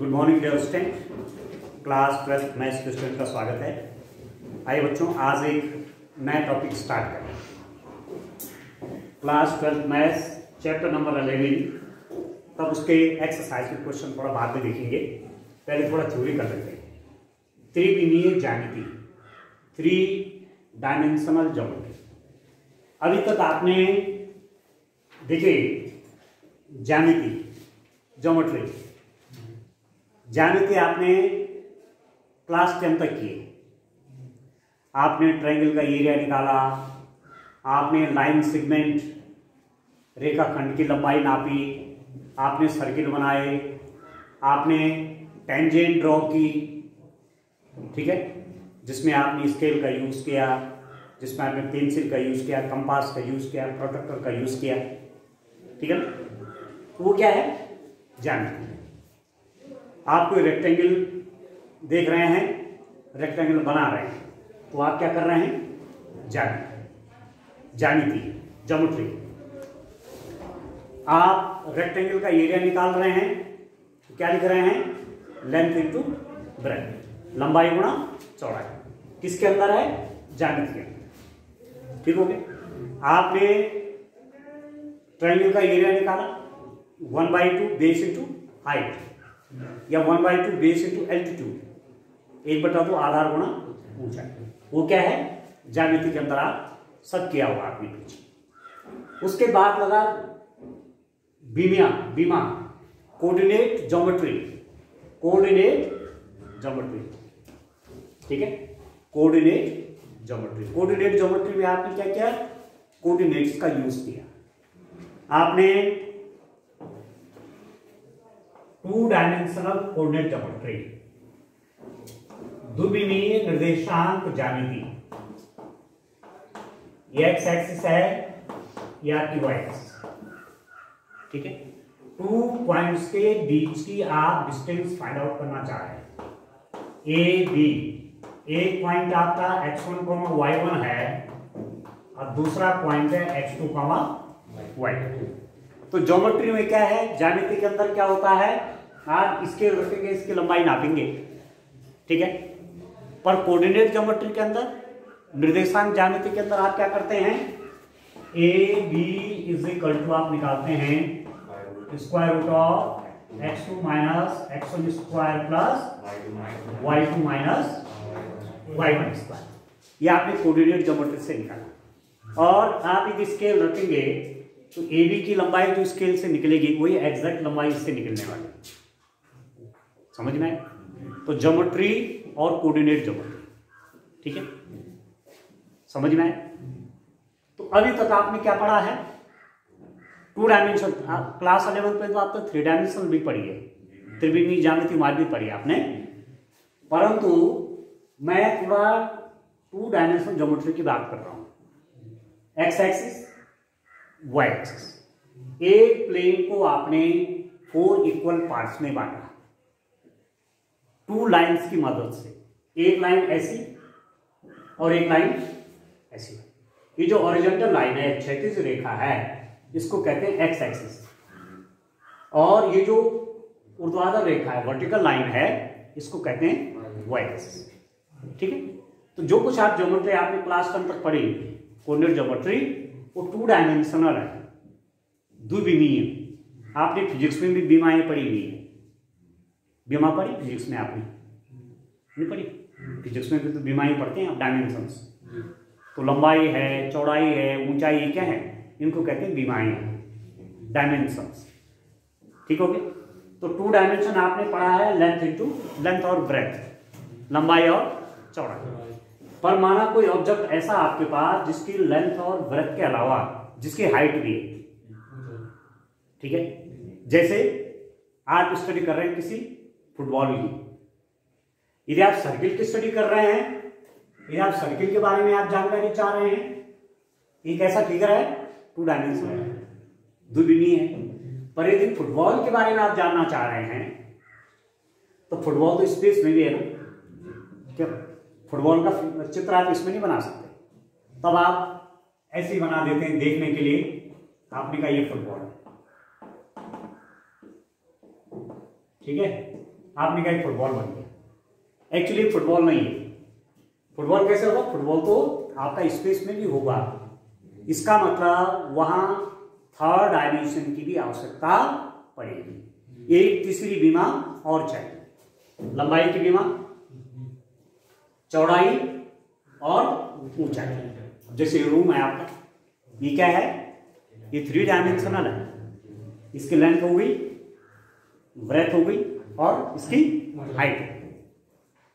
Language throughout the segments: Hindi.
Good morning dear student, class 12 maths के स्टूडेंट का स्वागत है। आइए बच्चों, आज एक नया टॉपिक स्टार्ट करें। क्लास 12 मैथ्स चैप्टर नंबर 11, तब उसके एक्सरसाइज के क्वेश्चन थोड़ा बाद में देखेंगे। पहले थोड़ा थ्योरी कर लेते हैं। त्रिविमीय ज्यामिति, 3 डायमेंशनल ज्योमेट्री। अभी तक आपने देखिए ज्यामिति आपने क्लास 10 तक की। आपने ट्रायंगल का एरिया निकाला, आपने लाइन सेगमेंट रेखाखंड की लंबाई नापी, आपने सर्किल बनाए, आपने टेंजेंट ड्रॉ की, ठीक है, जिसमें आपने स्केल का यूज किया, जिसमें आपने पेंसिल का यूज किया, कंपास का यूज किया, प्रोट्रैक्टर का यूज किया, ठीक है ना। तो वो क्या है? ज्यामिति। आप कोई रेक्टेंगल देख रहे हैं, रेक्टेंगल बना रहे हैं, तो आप क्या कर रहे हैं? ज्यामिति, ज्योमेट्री। आप रेक्टेंगल का एरिया निकाल रहे हैं, तो क्या लिख रहे हैं? लेंथ इंटू ब्रेथ, लंबाई गुणा चौड़ाई। किसके अंदर है? ज्यामिति के अंदर। ठीक हो गया। आपने ट्रायंगल का एरिया निकाला, 1/2 बेस इंटू हाइट, या 1/2 बेस इंटू एल्टीट्यूड, 1/2 आधार गुणा ऊंचाई। वो क्या है? ज्यामिति के अंदर आप सब किया हुआ आपने पीछे। उसके बाद लगा बीमा, कोऑर्डिनेट ज्योमेट्री, ठीक है। कोऑर्डिनेट ज्योमेट्री में आपने क्या किया? कोऑर्डिनेट्स का यूज किया। आपने 2 डायमेंशनल कोऑर्डिनेट ज्योमेट्री, द्विविमीय निर्देशांक ज्यामिति। ये एक्स एक्सिस है, या आपकी वाई एक्सिस, ठीक है। 2 पॉइंट्स के बीच की आप डिस्टेंस फाइंड आउट करना चाह रहे हैं। ए बी, एक पॉइंट आपका x1, y1 है, और दूसरा पॉइंट है x2, y2। तो ज्योमेट्री में क्या है? ज्यामिति के अंदर क्या होता है? आप स्केल रखेंगे, इसकी लंबाई नापेंगे, ठीक है। पर कोऑर्डिनेट ज्योमेट्री के अंदर, निर्देशांक ज्यामिति के अंदर आप क्या करते हैं? A B is equal to आप निकालते हैं square root of x2 minus x1 square plus y2 minus y1 square. ये आपने कोऑर्डिनेट ज्योमेट्री से निकाला। और आप यदि स्केल रखेंगे तो ए बी की लंबाई जो स्केल से निकलेगी वही एग्जैक्ट लंबाई इससे निकलने वाली। समझ में आए? तो ज्योमेट्री और कोऑर्डिनेट ज्योमेट्री, ठीक है, समझ में आए? तो अभी तक आपने क्या पढ़ा है? 2 डायमेंशन। क्लास 11 पे तो आप तो 3 डायमेंशन भी पढ़ी है, त्रिविमीय ज्यामिति मार्ग भी पढ़ी आपने। परंतु मैं थोड़ा 2 डायमेंशन ज्योमेट्री की बात कर रहा हूं। X axis, Y axis. एक प्लेन को आपने 4 इक्वल पार्ट्स में बांटा 2 लाइंस की मदद से। एक लाइन ऐसी और एक लाइन ऐसी। ये जो हॉरिजॉन्टल लाइन है, क्षैतिज रेखा है, इसको कहते हैं एक्स एक्सिस। और ये जो ऊर्ध्वाधर रेखा है, वर्टिकल लाइन है, इसको कहते हैं वाई एक्सिस, ठीक है। तो जो कुछ आप ज्योमेट्री आपने क्लास 10 तक पढ़ी, कोऑर्डिनेट ज्योमेट्री, वो 2 डायमेंशनल है, द्विविमीय। आपने फिजिक्स में भी बीमाएं पढ़ी हुई है। बीमा पढ़ी फिजिक्स में? आपने नहीं पढ़ी? फिजिक्स में भी तो बीमाएं पढ़ते हैं आप, डायमेंशंस। तो लंबाई है, चौड़ाई है, ऊंचाई, ये क्या है? इनको कहते हैं बीमाएं, डायमेंशंस, ठीक हो गया। तो 2 डायमेंशन आपने पढ़ा है, लेंथ और ब्रेथ, लंबाई और चौड़ाई। पर माना कोई ऑब्जेक्ट ऐसा आपके पास जिसकी लेंथ और ब्रेथ के अलावा जिसकी हाइट भी है, ठीक है। जैसे आप स्टडी कर रहे हैं किसी फुटबॉल की, यदि आप सर्किल की स्टडी कर रहे हैं, यदि आप सर्किल के बारे में आप जानकारी चाह रहे हैं, एक ऐसा फिगर है, 2 डायमेंशन है, द्विविमीय है। पर यदि फुटबॉल के बारे में आप जानना चाह रहे हैं, तो फुटबॉल तो स्पेस में भी है ना, क्या फुटबॉल का चित्र आप इसमें नहीं बना सकते। तब आप ऐसे ही बना देते हैं देखने के लिए। आपने कहा ये फुटबॉल है, ठीक है। आपने कहा फुटबॉल बन गया। एक्चुअली फुटबॉल नहीं है। फुटबॉल कैसे होगा? फुटबॉल तो आपका स्पेस में भी होगा। इसका मतलब वहां थर्ड डायमेंशन की भी आवश्यकता पड़ेगी। एक तीसरी बीमा और चाहिए, लंबाई की बीमा, चौड़ाई और ऊंचाई। जैसे रूम है आपका, ये क्या है? ये 3 डायमेंशनल है। इसकी लेंथ हो गई, ब्रेथ हो गई और इसकी हाइट हो गई।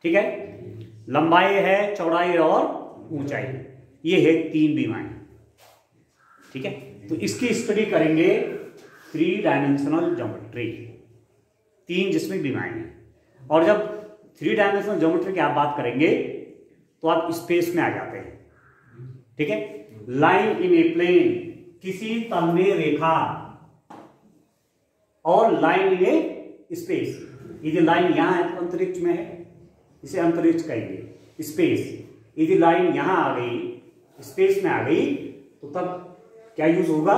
ठीक है, लंबाई है, चौड़ाई और ऊंचाई, ये है 3 बीमाएं। ठीक है, तो इसकी स्टडी करेंगे 3 डायमेंशनल ज्योमेट्री, 3 जिसमें बीमाएं हैं। और जब 3 डायमेंशनल ज्योमेट्री की आप बात करेंगे तो आप स्पेस में आ जाते हैं। ठीक है, लाइन इन ए प्लेन, किसी तल में रेखा, और लाइन इन ए स्पेस। यदि लाइन यहां है तो अंतरिक्ष में है, इसे अंतरिक्ष कहेंगे। स्पेस, यदि लाइन यहां आ गई, स्पेस में आ गई, तो तब क्या यूज होगा?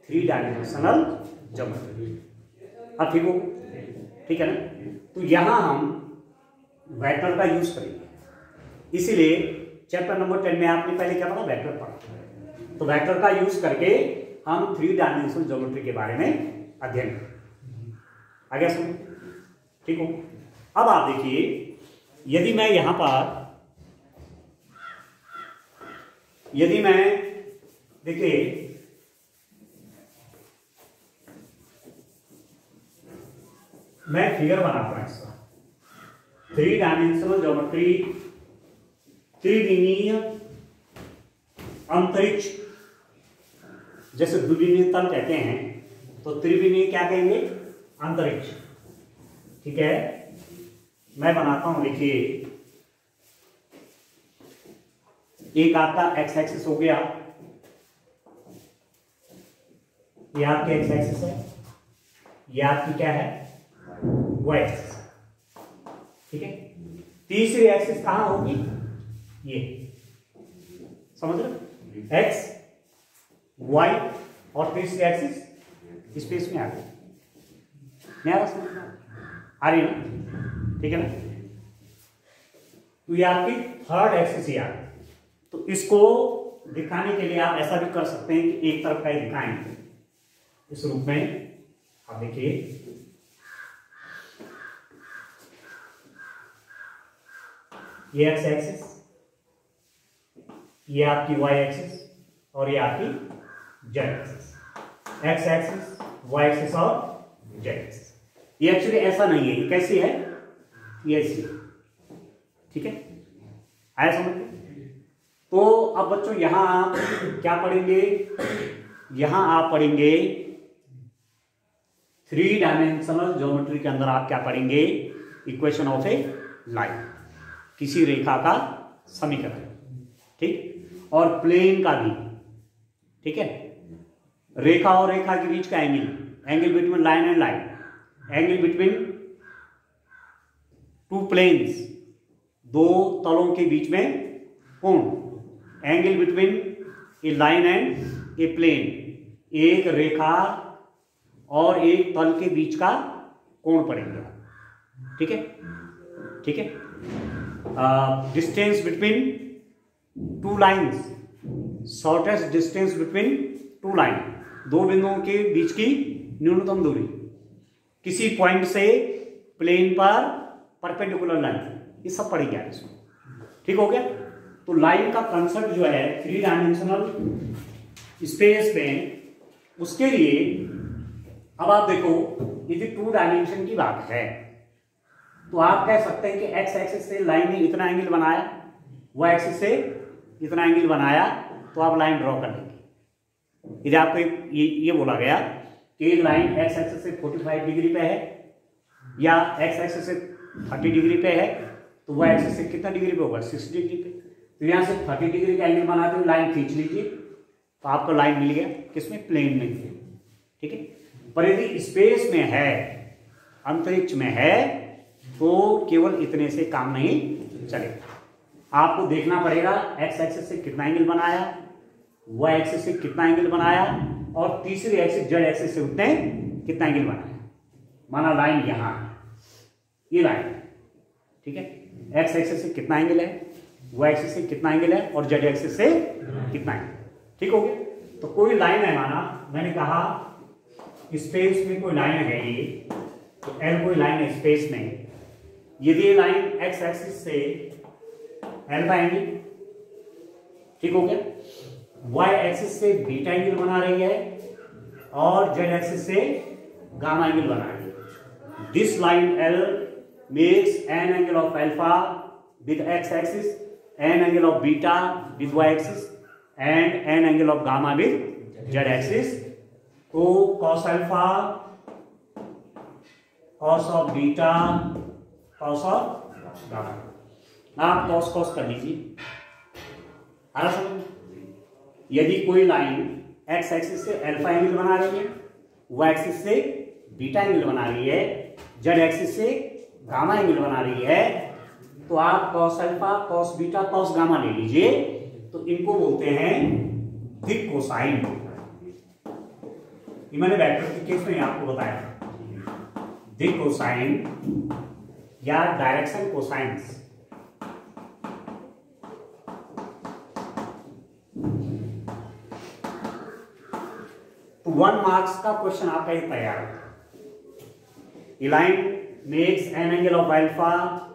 3 डायमेंशनल ज्योमेट्री। अब ठीक हो? ठीक है ना? तो यहां हम वेक्टर का यूज करेंगे। इसीलिए चैप्टर नंबर 10 में आपने पहले क्या पढ़ा? वेक्टर पढ़ा। तो वेक्टर का यूज करके हम 3 डायमेंशनल ज्योमेट्री के बारे में अध्ययन करेंगे। आगे सुनो, ठीक हो? अब आप देखिए, यदि मैं यहां पर, यदि मैं, देखिए मैं फिगर बनाता हूं इसका, 3 डायमेंशनल ज्योमेट्री, त्रिविमीय अंतरिक्ष। जैसे द्विविमीय तल कहते हैं, तो त्रिविमीय क्या कहेंगे? अंतरिक्ष। ठीक है, मैं बनाता हूं, देखिए एक आपका एक्स एक्सिस हो गया, ये आपकी एक्स एक्सिस है, ये आपकी क्या है? Y axis. ठीक है, तीसरी एक्सिस कहां होगी? ये, समझ रहे? एक्स, वाई और तीसरी एक्सिस स्पेस में आ गई। नहीं आ रहा? समझ आ रही ना? ठीक है ना? तो ये आपकी थर्ड एक्सिस ही आ गई। तो इसको दिखाने के लिए आप ऐसा भी कर सकते हैं कि एक तरफ का ही दिखाएं इस रूप में। आप देखिए, ये एक्स एक्सिस, ये आपकी वाई एक्सिस और ये आपकी Z axis. X axis, Y axis और जेड एक्सिस। ये एक्चुअली ऐसा नहीं है, ये कैसी है? ये ऐसी है। ठीक है, आया समझ? तो अब बच्चों यहां आप क्या पढ़ेंगे? यहां आप पढ़ेंगे 3 डायमेंशनल ज्योमेट्री के अंदर आप क्या पढ़ेंगे? इक्वेशन ऑफ ए लाइन, किसी रेखा का समीकरण। ठीक, और प्लेन का भी। ठीक है, रेखा और रेखा के बीच का angle, angle between line and line, angle between 2 planes, 2 तलों के बीच में कोण, angle between a line and a plane, एक रेखा और एक तल के बीच का कोण पड़ेगा। ठीक है, ठीक है, distance between 2 lines, shortest distance between 2 line, 2 बिंदुओं के बीच की न्यूनतम दूरी, किसी पॉइंट से प्लेन पर परपेंडिकुलर लाइन, ये सब पढ़ेंगे आप इसमें। ठीक हो गया? तो लाइन का कंसेप्ट जो है 3 डायमेंशनल स्पेस में, उसके लिए अब आप देखो, यदि 2 डायमेंशन की बात है तो आप कह सकते हैं कि एक्स एक्सिस से लाइन ने इतना एंगल बनाया, वाई एक्सिस से इतना एंगल बनाया, तो आप लाइन ड्रॉ कर लेंगे। यदि आपको ये बोला गया कि एक लाइन एक्स एक्सिस से 45 डिग्री पे है या एक्स एक्सिस से 30 डिग्री पे है, तो वाई एक्सिस से कितना डिग्री पे होगा? 60 डिग्री पे। तो यहां से 30 डिग्री का एंगल बनाते हुए लाइन खींच लीजिए, तो आपको लाइन मिल गया किसमें? प्लेन में। ठीक है, पर यदि स्पेस में है, अंतरिक्ष में है, तो केवल इतने से काम नहीं चलेगा। आपको देखना पड़ेगा एक्स एक्सिस से कितना एंगल बनाया, वाई एक्सिस से कितना एंगल बनाया, और तीसरी एक्सिस जेड एक्सिस से उतने कितना एंगल बनाया। माना लाइन यहां, ये लाइन है, ठीक है। एक्स एक्सिस से कितना एंगल है, वाई एक्सिस से कितना एंगल है और जेड एक्सिस से कितना एंगल, ठीक हो गया। तो कोई लाइन है, माना मैंने कहा स्पेस में कोई लाइन है ये, तो एल कोई लाइन है स्पेस में, यदि ये लाइन एक्स एक्सिस से अल्फा एंगल, ठीक हो गया, वाई एक्सिस से बीटा एंगल बना रही है और जेड एक्सिस से गामा एंगल बना रही है। This line L makes an angle of alpha with X axis, an angle of beta with Y axis and an angle of gamma with Z axis. तो cos alpha, cos of beta, cos of gamma, आप कॉस कॉस कर लीजिए। आ रहा समझ? यदि कोई लाइन एक्स एक्सिस से अल्फा एंगल बना रही है, वाई एक्सिस से बीटा एंगल बना रही है, जेड एक्सिस से गामा एंगल बना रही है, तो आप cos alpha, cos beta, cos gamma ले लीजिए। तो इनको बोलते हैं दिक कोसाइन। ये मैंने वेक्टर के केस में आपको बताया था, दिक कोसाइन या डायरेक्शन कोसाइंस। तो 1 मार्क्स का क्वेश्चन आपका ये तैयार है। ये line makes an angle of alpha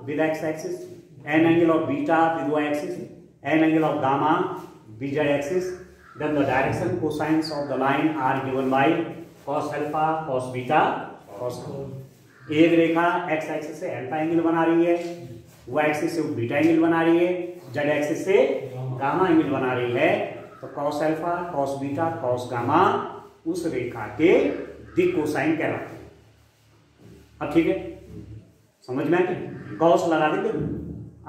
with x axis, an angle of beta with y axis, an angle of gamma with z axis. Then the direction cosines of the line are given by cos alpha, cos beta, cos gamma. एक रेखा x एक्सिस से अल्फा एंगल बना रही है, y एक्सिस से बीटा एंगल बना रही है, z एक्सिस से गामा एंगल बना रही है। तो cos alpha, cos beta, cos gamma उस रेखा के दिक कोसाइन कहलाते हैं। अब ठीक है, समझ में आया? कॉस लगा देंगे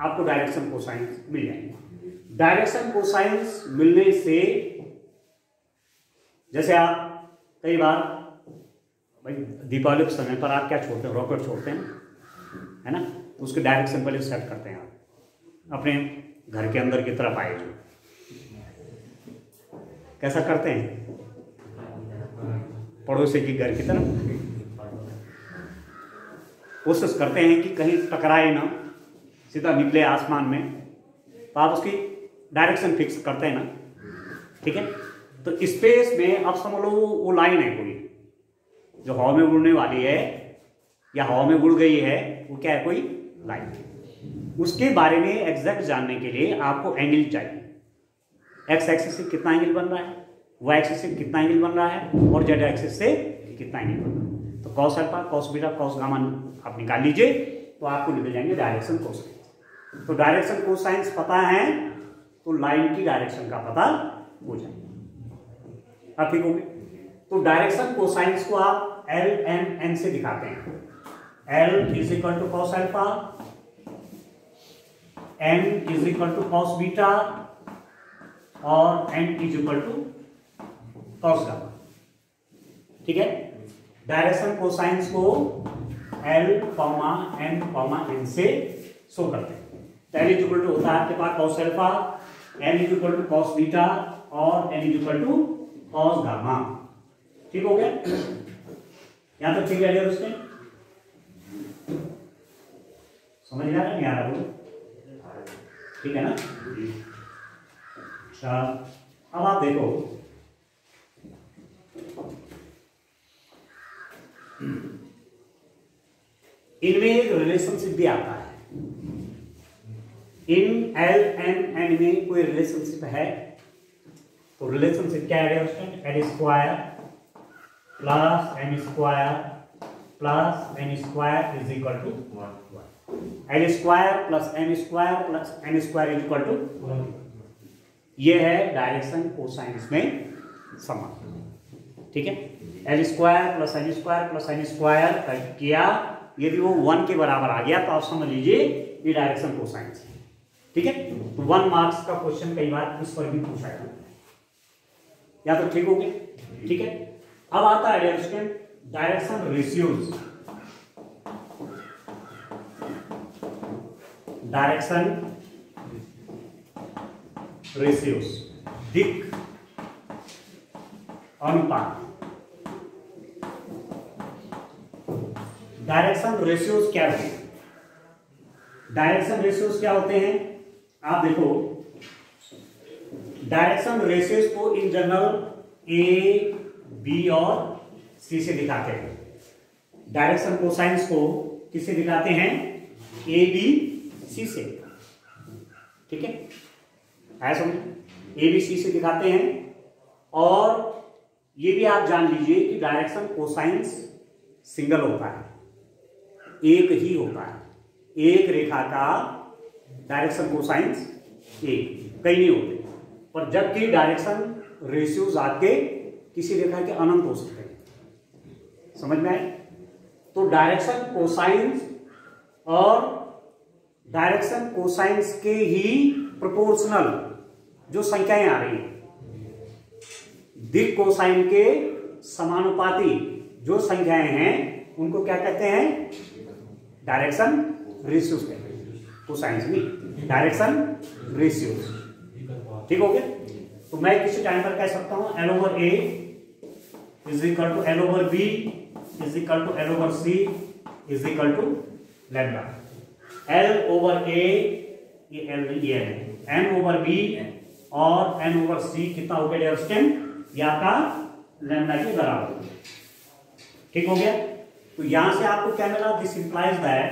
आपको डायरेक्शन कोसाइंस मिल जाएंगे। डायरेक्शन कोसाइंस मिलने से जैसे आप कई बार भाई दीपावली के समय पर आप क्या छोड़ते हैं, रॉकेट छोड़ते हैं, है ना, उसके डायरेक्शन पहले सेट करते हैं आप अपने घर के अंदर की तरफ आए। कैसा करते हैं? पड़ोसी के घर की तरफ कोशिश करते हैं कि कहीं टकराए ना, सीधा निकले आसमान में, तो आप उसकी डायरेक्शन फिक्स करते हैं ना, ठीक है। तो स्पेस में अब समझ लो वो लाइन है कोई जो हवा में उड़ने वाली है या हवा में उड़ गई है, वो क्या है, कोई लाइन। उसके बारे में एग्जैक्ट जानने के लिए आपको एंगल चाहिए। एक्स एक्सिस से कितना एंगल बन रहा है, वाई एक्सिस से कितना एंगल बन रहा है और जेड एक्सिस से कितना एंगल बन रहा है। तो cos alpha, cos beta, cos gamma आप निकाल लीजिए, तो आपको निकल जाएंगे डायरेक्शन कोसाइंस। तो डायरेक्शन कोसाइंस पता है तो लाइन की डायरेक्शन का पता हो जाएगा। अब ठीक हो गया। तो डायरेक्शन कोसाइंस को आप एल एन एन से दिखाते हैं। L is equal to cos alpha, N is equal to cos beta और N is equal to cos gamma, ठीक है। डायरेक्शन कोसाइंस को L, M, N से शो करते हैं। L इज इक्वल टू होता है आपके पास cos alpha, N is equal to cos beta और N is equal to cos gamma, ठीक हो गया। यहां तक ठीक है उसके, समझ में आ रहा है? नहीं आ रहा? बोलो, ठीक है ना। अच्छा, अब आप देखो इनमें एक रिलेशनशिप भी आता है। इन एल एन एन में कोई रिलेशनशिप है, तो रिलेशनशिप क्या है? L square plus N square plus N square is equal to 1। L square plus N square is equal to, ये है डायरेक्शन कोसाइंस में संबंध, ठीक है। L square plus N square किया, यदि वो 1 के बराबर आ गया तो आप समझ लीजिए ये डायरेक्शन कोसाइंस है, ठीक है। तो 1 मार्क्स का क्वेश्चन कई बार इस पर भी पूछा है, या तो ठीक हो गया, ठीक है। अब आता है डायरेक्शन रेशियोज। डायरेक्शन रेशियोज, दिक अनुपात। डायरेक्शन रेशियोज क्या है? डायरेक्शन रेशियोज क्या होते हैं? आप देखो, डायरेक्शन रेशियोज को इन जनरल ए, बी और सी से दिखाते हैं। डायरेक्शन कोसाइंस को किससे दिखाते हैं? ए, बी, सी से। ठीक है, आया समझ? ए, बी, सी से दिखाते हैं। और ये भी आप जान लीजिए कि डायरेक्शन कोसाइंस सिंगल होता है, एक ही होता है। एक रेखा का डायरेक्शन कोसाइंस एक, कई नहीं होते। पर जबकि डायरेक्शन रेशियोज आपके किसी रेखा के अनंत हो सकते हैं। समझ में आए? तो डायरेक्शन कोसाइंस और डायरेक्शन कोसाइंस के ही प्रोपोर्शनल जो संख्याएं आ रही हैं, दिक् कोसाइन के समानुपाती जो संख्याएं हैं, उनको क्या कहते हैं? डायरेक्शन रेशियोज कहते हैं। कोसाइंस नहीं, डायरेक्शन रेशियोज। ठीक हो गया? तो मैं किसी टाइम पर कह सकता हूं L over A is equal to L over B is equal to L over C is equal to lambda. L over A, ये L नहीं, ये है N over B और N over C कितना हो गया डियर स्टूडेंट? या का लैम्डा के बराबर। ठीक हो गया? तो यहां से आपको क्या मिला? This implies that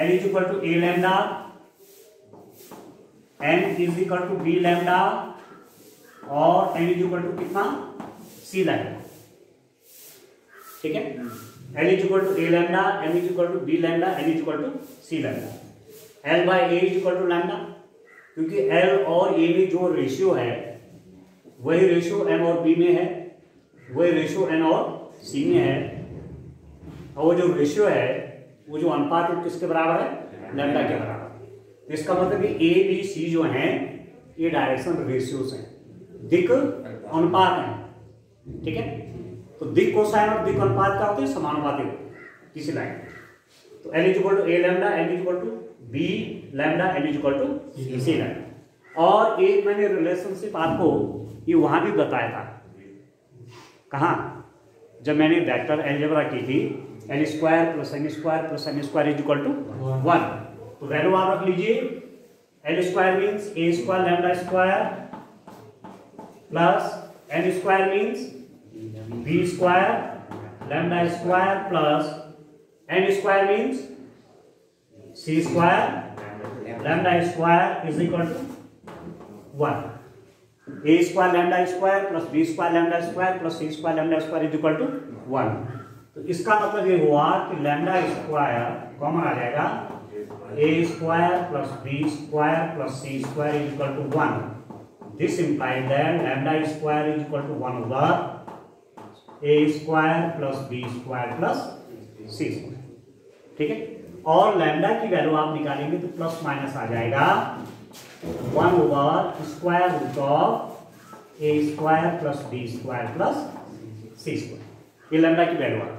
L is equal to A lambda, N is equal to B lambda और N इज इक्वल टू कितना? C lambda. ठीक है, L is equal to A lambda, M is equal to B lambda, N is equal to C lambda. L by A is equal to lambda, क्योंकि L और A में जो रेशियो है वही रेशियो M और B में है, वही रेशियो N और C में है। और वो जो रेशियो है, वो जो अनुपात है, किसके बराबर है? लैम्डा के बराबर। इसका मतलब कि A, B, C जो हैं, ये डायरेक्शन रेशियोज हैं, दिक् अनुपात हैं। ठीक है, तो दिक् कोसाइन और दिक् अनुपात क्या होते हैं? समानुपाती होते हैं किसी लाइन। तो L is equal to A lambda, N is equal to B lambda, N is equal to C lambda. और एक मैंने रिलेशनशिप आपको ये वहां भी बताया था। कहाँ? जब मैंने वेक्टर अलजेब्रा की थी, L square plus M square plus M square is equal to 1। तो वैल्यू आप रख लीजिए। L square means A square lambda square plus M square means B square lambda square plus N square means C square lambda square is equal to 1। A square lambda square plus B square lambda square plus C square lambda square is equal to 1। तो इसका मतलब ये हुआ कि लैम्डा स्क्वायर कॉमन आ जाएगा, A square plus B square plus C square is equal to 1। This implies that lambda square is equal to 1 over A square plus B square plus C square. ठीक है, और लैम्डा की वैल्यू आप निकालेंगे तो प्लस माइनस आ जाएगा 1 over square root of A square plus B square plus C square. ये लैम्डा की वैल्यू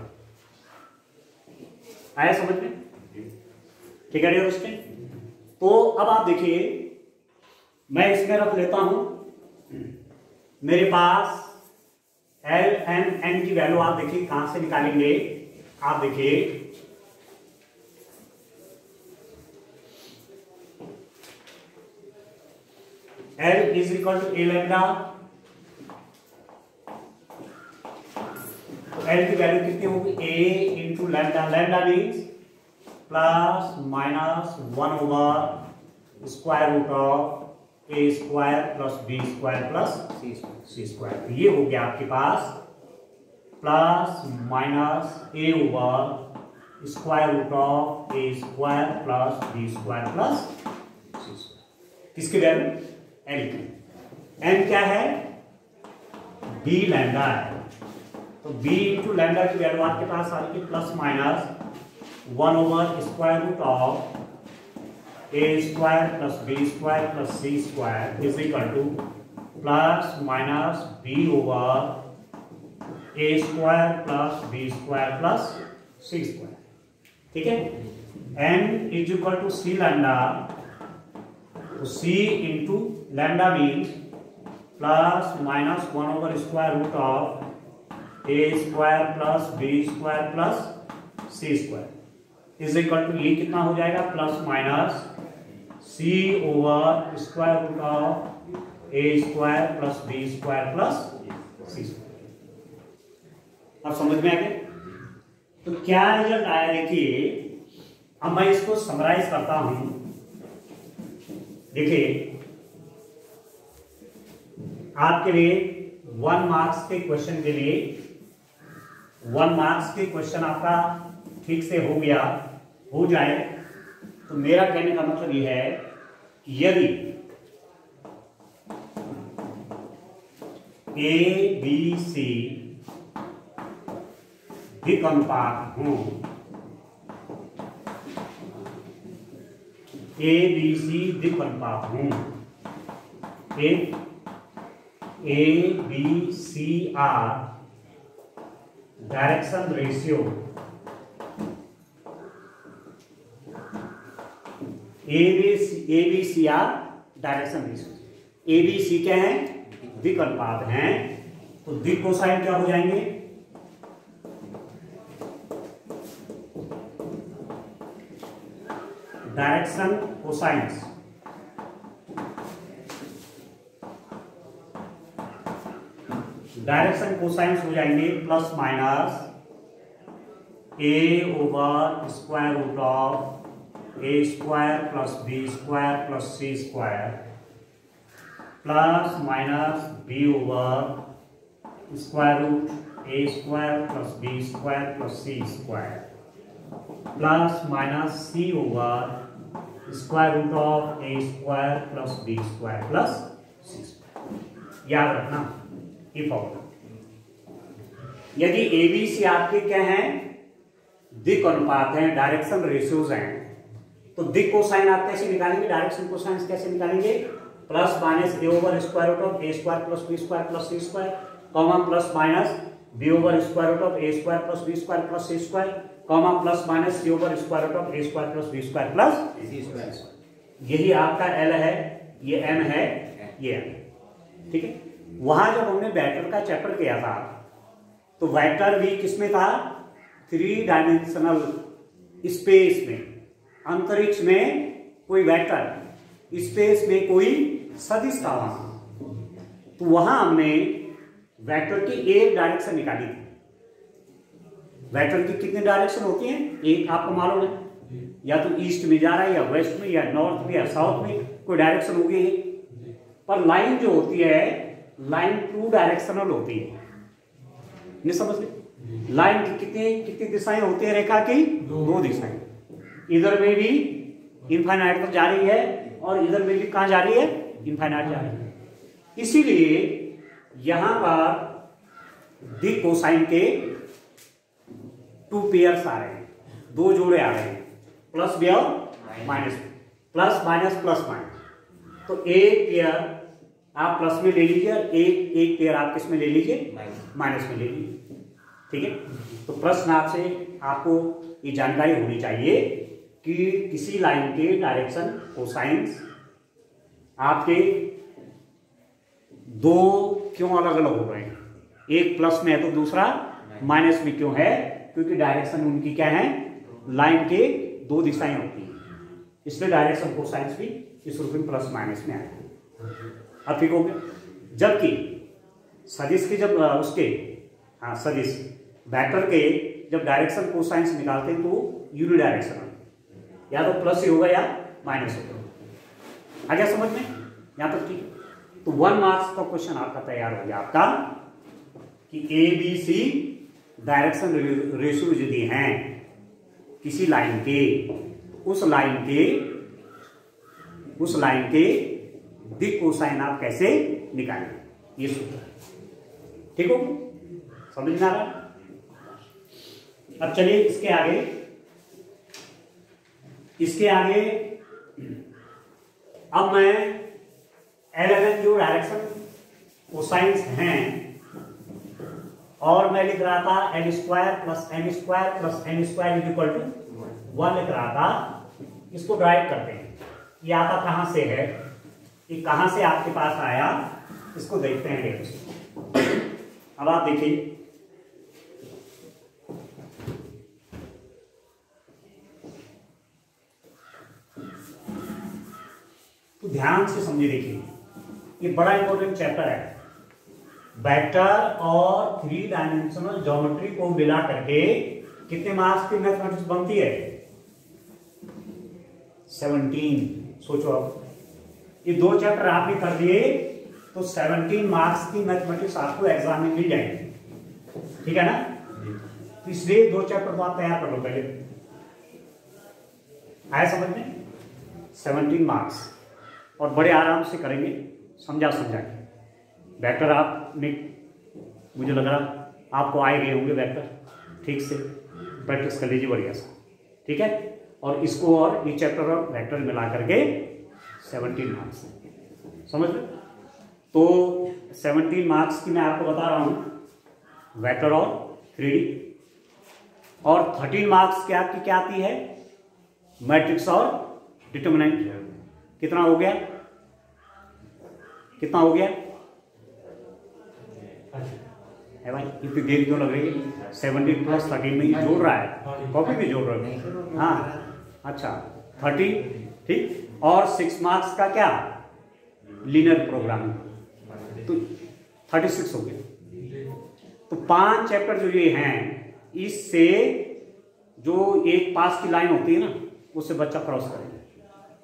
आया समझ में? ठीक है डियर स्टूडेंट। तो अब आप देखिए, मैं इसमें रख लेता हूं, मेरे पास L, M, N की वैल्यू आप देखिए कहां से निकालेंगे। आप देखिए, L is equal to A lambda. तो L की वैल्यू कितनी होगी? A into lambda. Lambda means plus minus 1 over square root of A square plus B square plus C square. ये हो गया आपके पास plus minus A over square root of A square plus B square plus C square. किसकी वैल्यू? L की। N क्या है? B लैम्डा है। तो B इंटू लैम्डा की वैल्यू आपके पास आ रही है plus minus 1 over square root of A square plus B square plus C square is equal to plus minus B over A square plus B square plus C square. ठीक है, N is equal to C lambda. तो C into lambda means plus minus 1 over square root of A square plus B square plus C square. Is equal to ये कितना हो जाएगा plus minus C over square root of A square plus B square plus C square. अब समझ में आ गया? तो क्या रिजल्ट आया देखिए। अब मैं इसको समराइज करता हूं। देखिए आपके लिए 1 मार्क्स के क्वेश्चन के लिए 1 मार्क्स के क्वेश्चन आपका ठीक से हो जाए तो मेरा कहने का मतलब यह है कि यदि ए बी सी दिक अनुपात हो, ए बी सी दिक अनुपात हो, A B C are direction ratio, A B C are direction ratio, A B C क्या है दिक अनुपात हैं, तो दिक कोसाइन क्या हो जाएंगे डायरेक्शन कोसाइंस, डायरेक्शन कोसाइंस हो जाएंगे plus minus A over square root of A square plus B square plus C square plus minus B over square root A square plus B square plus C square plus minus C over square root of A square plus B square plus C square. याद रखना ये फॉर्मूला। यदि ए बी सी आपके क्या हैं दिक अनुपात हैं, डायरेक्शन रेशियोज हैं, तो दिक कोसाइन आप कैसे निकालेंगे, डायरेक्शन कोसाइन कैसे निकालेंगे plus minus A over square root of A square plus B square plus C square comma plus minus B over square root of A square plus B square plus C square comma plus minus C over square root of A square plus B square plus C square. यही आपका एल है, ये एम है, ये एम। ठीक है। वहां जब हमने वेक्टर का चैप्टर किया था तो वेक्टर भी किसमें था 3 डायमेंशनल स्पेस में, अंतरिक्ष में कोई वेक्टर, स्पेस में कोई सदिश था वहां। तो वहां हमने वेक्टर की एक डायरेक्शन निकाली थी। वेक्टर की कितनी डायरेक्शन होती है, एक आपको मालूम है, या तो ईस्ट में जा रहा है या वेस्ट में या नॉर्थ में या साउथ में कोई डायरेक्शन होगी। पर लाइन जो होती है लाइन 2 डायरेक्शनल होती है, नहीं समझ गए? लाइन की कितनी दिशाएं होती है, रेखा की 2 दिशाएं, इधर में भी इनफाइनाइट तक जा रही है और इधर में भी कहां जा रही है, इनफाइनाइट जा रही है। इसीलिए यहां पर दिक कोसाइन के 2 पेयर्स आ रहे हैं, 2 जोड़े आ रहे हैं, प्लस भी और minus, plus minus plus minus. तो एक पेयर आप प्लस में ले लीजिए और एक पेयर आप किस में ले लीजिए, माइनस में ले लीजिए। ठीक है। तो प्रश्न आपसे आपको ये जानकारी होनी चाहिए कि किसी लाइन के डायरेक्शन कोसाइंस आपके 2 क्यों अलग अलग हो रहे हैं, एक प्लस में है तो दूसरा माइनस में क्यों है, क्योंकि डायरेक्शन उनकी क्या है, लाइन के 2 दिशाएं होती हैं, इसलिए डायरेक्शन कोसाइंस भी इस रूप में प्लस माइनस में आएगा। अब ठीक हो गया। जबकि सदिश के जब उसके सदिश वेक्टर के जब डायरेक्शन कोसाइंस निकालते हैं तो यूनिडायरेक्शनल, या तो प्लस ही होगा या माइनस होगा। आ गया समझ में यहां तक? ठीक। तो 1 मार्क्स का क्वेश्चन आपका तैयार हो गया आपका कि A B C direction ratio यदि हैं किसी लाइन के, उस लाइन के दिक कोसाइन आप कैसे निकालेंगे, ये सूत्र है। ठीक हो, समझ में आ रहा? अब चलिए इसके आगे अब मैं 11 जो डायरेक्शन कोसाइंस हैं और मैं लिख रहा था L square plus N square plus N square equal to 1 लिख रहा था। इसको ड्राइव करते हैं। ये आता कहां से है, ये कहां से आपके पास आया, इसको देखते हैं। अब आप देखिए तो ध्यान से समझिए, देखिए ये बड़ा इंपॉर्टेंट चैप्टर है। वेक्टर और 3 डायमेंशनल ज्योमेट्री को मिला करके कितने मार्क्स की मैथमेटिक्स बनती है? 17। सोचो अब, ये 2 चैप्टर आपने कर दिए तो 17 मार्क्स की मैथमेटिक्स आपको एग्जाम में मिल जाएंगे, ठीक है ना? तो इसलिए 2 चैप्टर तो आप तैयार कर लो पहले। आया समझ में? 17 मार्क्स और बड़े आराम से करेंगे, समझा के। वेक्टर आपने, मुझे लग रहा आपको आए गए होंगे वेक्टर, ठीक से प्रैक्टिस कर लीजिए बढ़िया सा, ठीक है? और इसको और ये चैप्टर और वेक्टर मिला करके 17 मार्क्स, समझ लो। तो 17 मार्क्स की मैं आपको बता रहा हूं वेक्टर और 3D, और 13 मार्क्स की आपकी क्या आती है? मैट्रिक्स और डिटरमिनेंट। कितना हो गया? कितना हो गया है भाई? इतनी देर क्यों लग रही है? 17 प्लस 13 में ये जोड़ रहा है, कॉपी में जोड़ रहा है। हाँ अच्छा, 30, ठीक। और 6 मार्क्स का क्या? लीनियर प्रोग्रामिंग, तो 36 हो गया। तो 5 चैप्टर जो ये हैं, इससे जो एक पास की लाइन होती है ना, उससे बच्चा क्रॉस करेगा।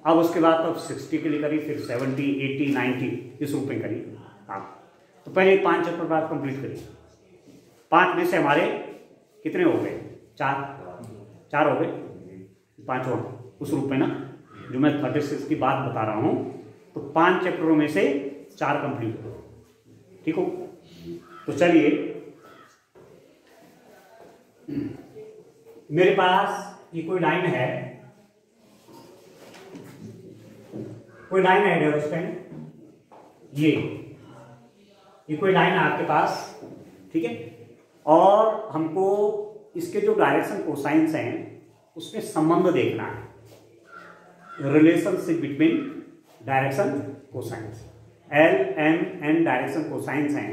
अब उसके बाद तो 60 के लिए करिए, फिर 70, 80, 90 इस रूप में करिए आप। तो पहले 5 चैप्टर बाद कंप्लीट करिए। 5 में से हमारे कितने हो गए? 4 हो गए, 5 और उस रूप में ना, जो मैं 36 की बात बता रहा हूं। तो 5 चैप्टरों में से 4 कंप्लीट हो, ठीक हो? तो चलिए, मेरे पास ये कोई लाइन है, ये कोई लाइन है आपके पास, ठीक है? और हमको इसके जो डायरेक्शन कोसाइंस हैं उसमें संबंध देखना है, relationship between direction cosines. L M N direction cosines हैं,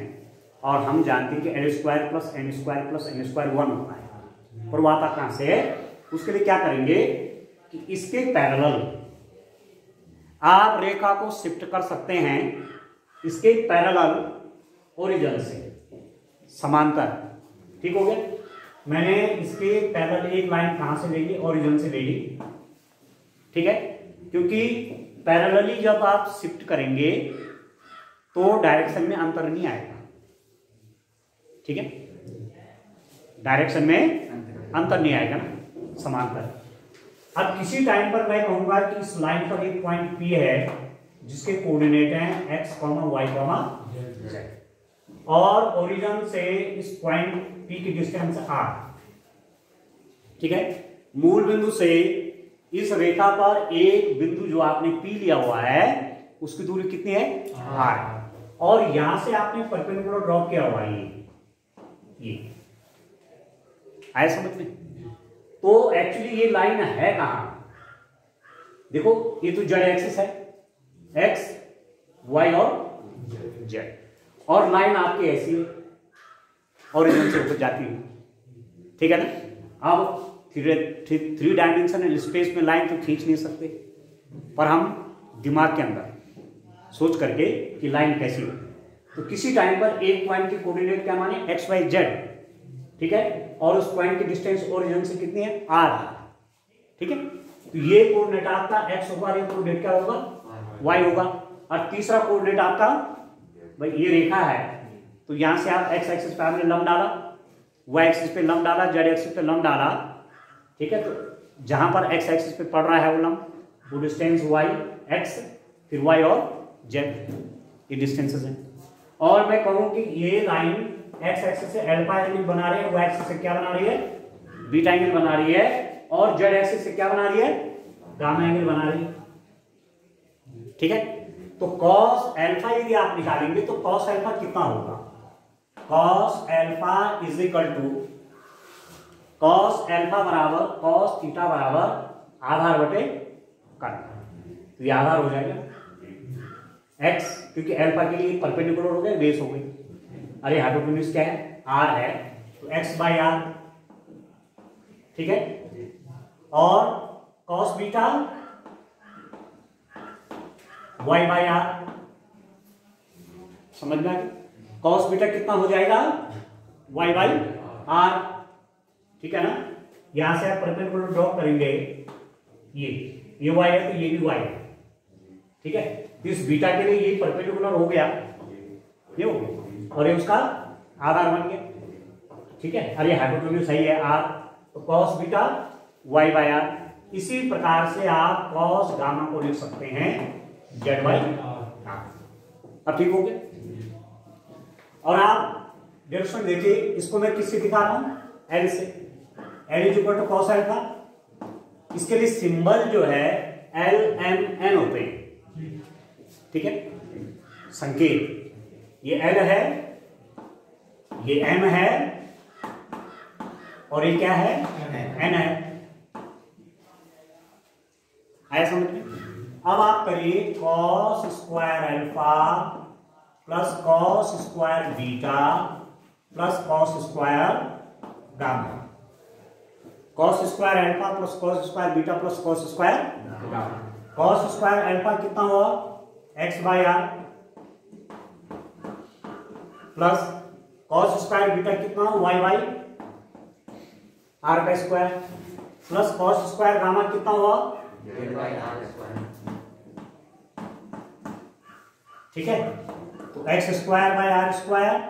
और हम जानते हैं कि L² + M² + N² 1 होता है। और वो आता कहां से है? उसके लिए क्या करेंगे कि इसके पैरेलल आप रेखा को शिफ्ट कर सकते हैं, इसके पैरेलल ओरिजिन से समांतर, ठीक हो गया? मैंने इसके पैरेलल एक लाइन कहां से ले ली? ओरिजिन से ले ली, ठीक है? क्योंकि पैरेलली जब आप शिफ्ट करेंगे तो डायरेक्शन में अंतर नहीं आएगा, ठीक है? डायरेक्शन में अंतर नहीं आएगा ना, समांतर। अब किसी टाइम पर मैं कहूंगा कि इस लाइन पर एक पॉइंट P है जिसके कोऑर्डिनेट हैं x, y, z, और ओरिजिन से इस पॉइंट P की डिस्टेंस r, ठीक है? मूल बिंदु से इस रेखा पर एक बिंदु जो आपने P लिया हुआ है उसकी दूरी कितनी है? r। और यहां से आपने परपेंडिकुलर ड्रॉ किया हुआ है ये आया समझ में? तो एक्चुअली ये लाइन है कहां? देखो, ये तो जेड एक्सिस है, x, y और z, और लाइन आपकी ऐसी है, ओरिजिन से ऊपर जाती है, ठीक है ना? अब 3 डायमेंशनल स्पेस में लाइन तो खींच नहीं सकते, पर हम दिमाग के अंदर सोच करके कि लाइन कैसी हो, तो किसी टाइम पर एक पॉइंट की कोऑर्डिनेट क्या माने? x, y, z, ठीक है? और उस पॉइंट की डिस्टेंस ओरिजिन से कितनी है? r, ठीक है? तो ये कोऑर्डिनेट आपका x होगा, ये कोऑर्डिनेट क्या होगा? y होगा। और तीसरा कोऑर्डिनेट आपका, भाई ये रेखा है, तो यहां से आप x एक्सिस पे आपने लंब डाला, y एक्सिस पे लंब डाला, z एक्सिस पे लंब डाला, ठीक है? तो जहां पर x एक्सिस पे पड़ रहा है वो लंब, वो डिस्टेंस y, x, फिर y और z, ये डिस्टेंसेस हैं। और मैं कहूं कि ये लाइन x एक्सिस से अल्फा एंगल बना रही है, y एक्सिस से क्या बना रही है? बीटा एंगल बना रही है, और z एक्सिस से क्या बना रही है? गामा एंगल बना रही है, ठीक है? तो cos अल्फा यदि आप निकालेंगे तो cos अल्फा कितना होगा? cos alpha is equal to cos alpha बराबर cos थीटा बराबर आधार बटे कर्ण, तो ये आधार हो जाएगा x, क्योंकि अल्फा के लिए परपेंडिकुलर हो गए, बेस हो गई। अरे हाइपोटेन्यूज क्या है? r है, तो x/r, ठीक है? और cos beta Y by R. समझ में आ गया? कॉस बीटा कितना हो जाएगा? Y by R. ठीक है ना? यहां से आप परपेंडिकुलर ड्रॉ करेंगे, ये वाई है तो ये भी वाई है। ठीक है, तो इस बीटा के लिए ये परपेंडिकुलर हो गया, ये हो गया, और ये उसका आधार बन गया। ठीक है, और ये हाइपोटेन्यूज सही है आर, तो cos beta Y by R. इसी प्रकार से आप कॉस गामा को लिख सकते हैं जेड बाई आर। अब ठीक हो गया? और आप डायरेक्शन देखिए, इसको मैं किससे दिखा रहा हूं? एल से। L is equal to cos alpha. इसके लिए सिंबल जो है एल एम एन होते हैं। ठीक है, संकेत ये एल है, ये एम है, और ये क्या है? एन है। आया समझ में? अब आप करिए cos square alpha plus cos square beta plus cos square gamma. Cos square alpha plus cos square beta plus cos square gamma. Cos square alpha कितना हुआ? X by R plus cos square beta कितना हुआ? वाई बाई आर का square plus cos square gamma कितना हुआ? ठीक है, तो X square by R square,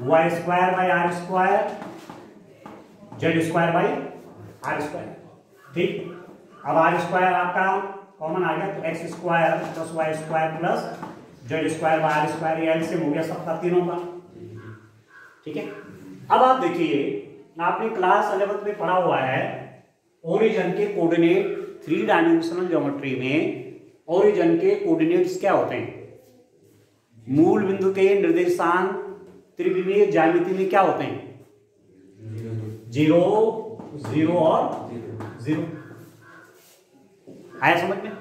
Y square by R square, Z square by R square. ठीक, अब आर स्क्वायर आपका कॉमन आ गया, तो X square plus Y square plus Z square by R square, ये एलसीएम हो गया सबका तीनों का। ठीक है, अब आप देखिए, आपने क्लास 11th में पढ़ा हुआ है ओरिजिन के कोऑर्डिनेट, 3 डायमेंशनल ज्योमेट्री में ओरिजिन के कोऑर्डिनेट्स क्या होते हैं? मूल बिंदु के निर्देशांक त्रिविमीय ज्यामिति में क्या होते हैं? 0, 0 और 0। आया समझ में?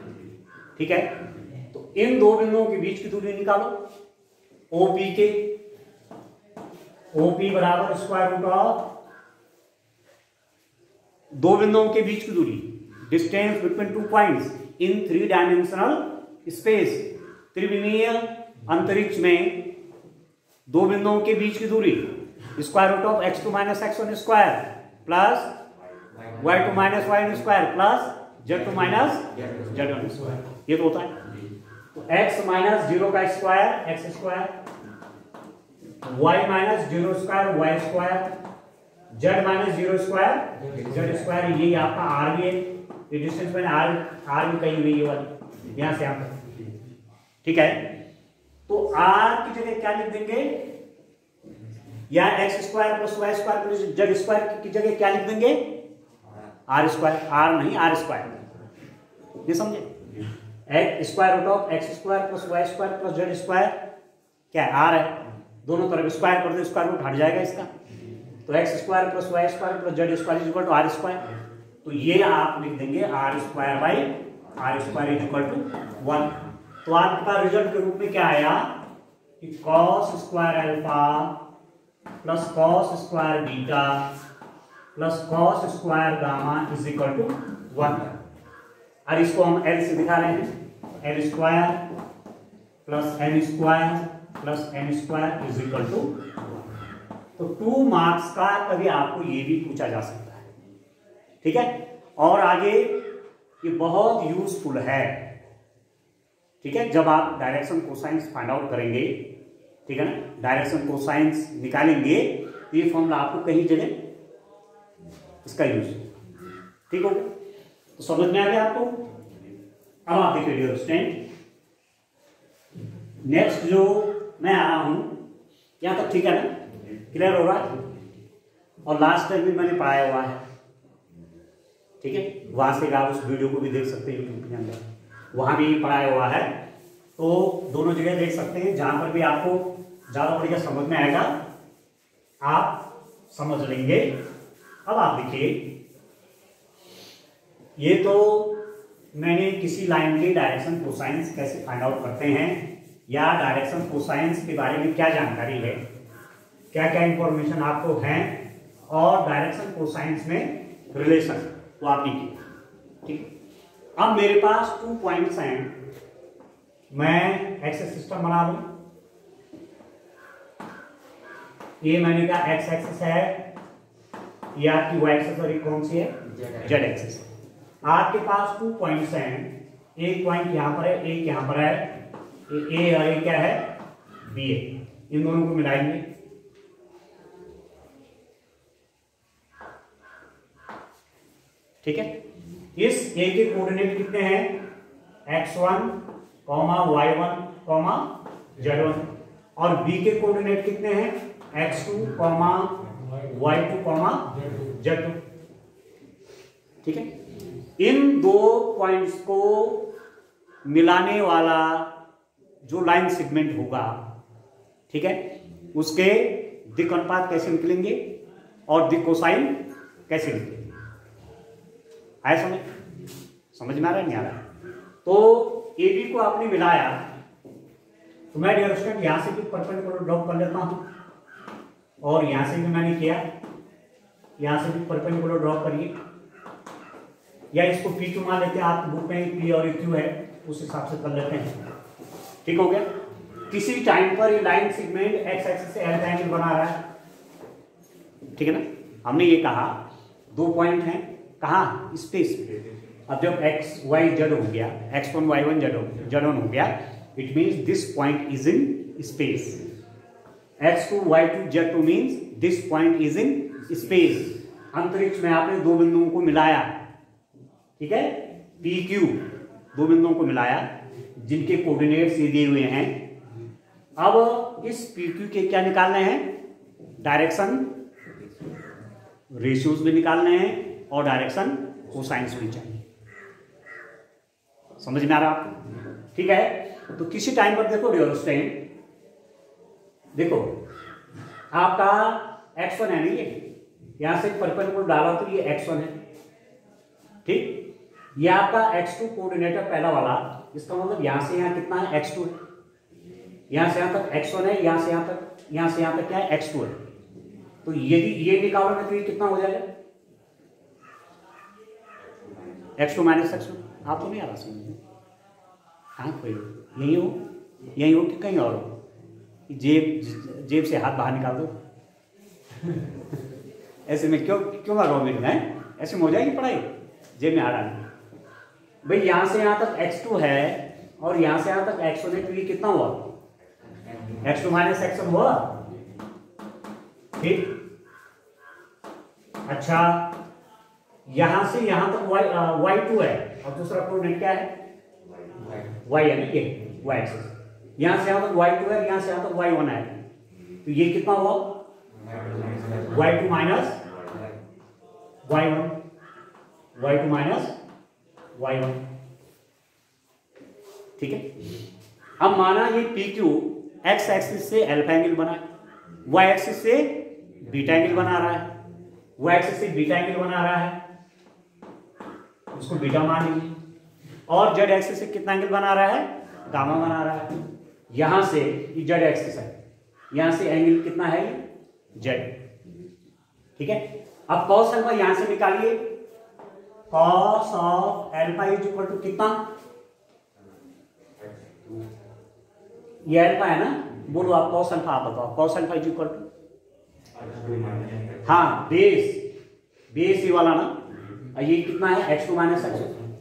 ठीक है, तो इन दो बिंदुओं के बीच की दूरी निकालो। ओपी के, ओपी बराबर स्क्वायर रूट ऑफ दो बिंदुओं के बीच की दूरी, distance between 2 points in 3 dimensional space. त्रिविमीय अंतरिक्ष में दो बिंदुओं के बीच की दूरी square root of x2 minus x1 square plus y2 minus y1 square plus z2 minus z1 square, ये तो होता है। तो x माइनस 0 का square x square, y minus 0 square y square, z minus 0 square z square, ये आपका r भी है, ये डिस्टेंस मैंने r भी कही हुई है वाली, यहां से आप। ठीक है, तो r की जगह क्या लिख देंगे? या X square plus Y square plus Z square की जगह क्या लिख देंगे? आर स्क्वायर, आर नहीं आर स्क्वायर, ये समझे? X square root of X square plus Y square plus Z square क्या है? आर है। दोनों तरफ स्क्वायर कर दो, स्क्वायर रूट हट जाएगा इसका, तो X square plus Y square plus Z square is equal to R square. तो ये आप लिख देंगे R square by R square is equal to 1। तो आपका रिजल्ट के रूप में क्या आया कि cos square alpha plus cos square beta plus cos square gamma is equal to 1। और इसको हम एल से दिखा रहे हैं, L square plus N square plus N square is equal to. तो 2 मार्क्स का कभी आपको ये भी पूछा जा सकता है। ठीक है, और आगे ये बहुत यूजफुल है। ठीक है, जब आप डायरेक्शन कोसाइंस फाइंड आउट करेंगे, ठीक है ना, डायरेक्शन कोसाइंस निकालेंगे, तो ये फॉर्मूला आपको कहीं जगह इसका यूज। ठीक हो गया, तो समझ में आ गया आपको? अब आप देखिए डियर स्टूडेंट, नेक्स्ट जो मैं आ रहा हूं यहां तक, ठीक है ना, क्लियर हो रहा है? और लास्ट टाइम भी मैंने पढ़ाया हुआ है, ठीक है, वहां से आप उस वीडियो को भी देख सकते हैं यूट्यूब के अंदर, वहां भी पढ़ाया हुआ है। तो दोनों जगह देख सकते हैं, जहां पर भी आपको ज्यादा बढ़िया समझ में आएगा आप समझ लेंगे। अब आप देखिए, ये तो मैंने किसी लाइन के डायरेक्शन कोसाइंस कैसे फाइंड आउट करते हैं, या डायरेक्शन कोसाइंस के बारे में क्या जानकारी है, क्या क्या इंफॉर्मेशन आपको है, और डायरेक्शन कोसाइंस में रिलेशन वो आपने की। ठीक, अब मेरे पास 2 पॉइंट्स हैं, मैं एक्सेस सिस्टम बना लूं। ये मैंने कहा एक्स एक्सिस है, ये आपकी वाई एक्सिस और ये कौन सी है, जेड एक्सिस। आपके पास 2 पॉइंट्स हैं, एक पॉइंट यहां पर है, एक यहां पर है, ए और ये क्या है, बी है। इन दोनों को मिलाएंगे, ठीक है। इस ए के कोऑर्डिनेट कितने हैं, x1, y1, z1, और बी के कोऑर्डिनेट कितने हैं, x2, y2, z2, ठीक है। इन दो पॉइंट्स को मिलाने वाला जो लाइन सेगमेंट होगा, ठीक है, उसके दिक् अनुपात कैसे निकलेंगे और दिक् कोसाइन कैसे निकलेंगे, आया समझ में आ रहा है, नहीं आ रहा है? तो ए बी को आपने मिलाया, तो मैं डियर स्टूडेंट यहां से भी परपेंडिकुलर ड्रॉ कर लेता हूं, और यहां से भी मैंने किया, यहां से भी परपेंडिकुलर ड्रॉ करिए, या इसको पी क्यू मान लेते हैं, आप बुक में पी और क्यू है उस हिसाब से कर लेते हैं, ठीक हो गया। किसी टाइम पर ये लाइन सेगमेंट एक्स एक्सिस से एल एंगल बना रहा है, ठीक है ना। हमने ये कहा 2 पॉइंट हैं, कहाँ, स्पेस में। अब जब एक्स वाई जेड हो गया, x1 y1 z1 हो गया, it means this point is in space. x2 y2 z2 means this point is in space. अंतरिक्ष में आपने 2 बिंदुओं को मिलाया, ठीक है, पी क्यू, 2 बिंदुओं को मिलाया जिनके कोऑर्डिनेट्स ये दिए हुए हैं। अब इस पी क्यू के क्या निकालने हैं, डायरेक्शन रेशियोज भी निकालने हैं और डायरेक्शन कोसाइंस भी चाहिए, समझ में आ रहा आपको, ठीक है। तो किसी टाइम पर देखो डियर स्टूडेंट, देखो आपका x1 है नहीं, ये यहां से परपेंडिकुलर डाला तो ये x1 है, ठीक। ये आपका x2 कोऑर्डिनेटर पहला वाला, इसका मतलब यहां से यहां कितना है, x2 है, यहां से यहां तक x1 है, यहां से यहां तक क्या है, x2 है। तो यदि ये निकालोगे तो ये कितना हो जाएगा, x2 माइनस x1। आप तो नहीं आ रहा समझ, हाँ कोई यही हो कि कहीं और हो, जेब से हाथ बाहर निकाल दो ऐसे में क्यों मार रहा हूँ मैं, ऐसे में हो जाएगी पढ़ाई, जेब में हाथ डालना। भाई यहां से यहां तक x2 है और यहां से यहां तक x1 है, तो ये कितना हुआ, x2 माइनस x1 हुआ, ठीक। अच्छा, यहां से यहां तक y2 है और दूसरा कोऑर्डिनेट क्या है, y है ना, ये y एक्सिस। यहां से यहां तक y2 है, यहां से यहां तक y1 है, तो ये कितना हुआ, y2 minus y1, y2 minus y1, ठीक है। अब माना ये PQ x एक्सिस से अल्फा एंगल बना है, y एक्सिस से बीटा एंगल बना रहा है, y एक्सिस से बीटा एंगल बना रहा है, उसको बीटा मान लीजिए, और z एक्सिस से कितना एंगल बना रहा है, गामा बना रहा है। यहां से ये z एक्सिस है, यहां से एंगल कितना है, z, ठीक है। अब cos अल्फा यहां से निकालिए, cos of alpha is equal to कितना, ये अल्फा है ना, बोलो आप cos अल्फा, आप बताओ cos alpha is equal to, हाँ बेस ये वाला ना, ये कितना है, x2 माइनस x,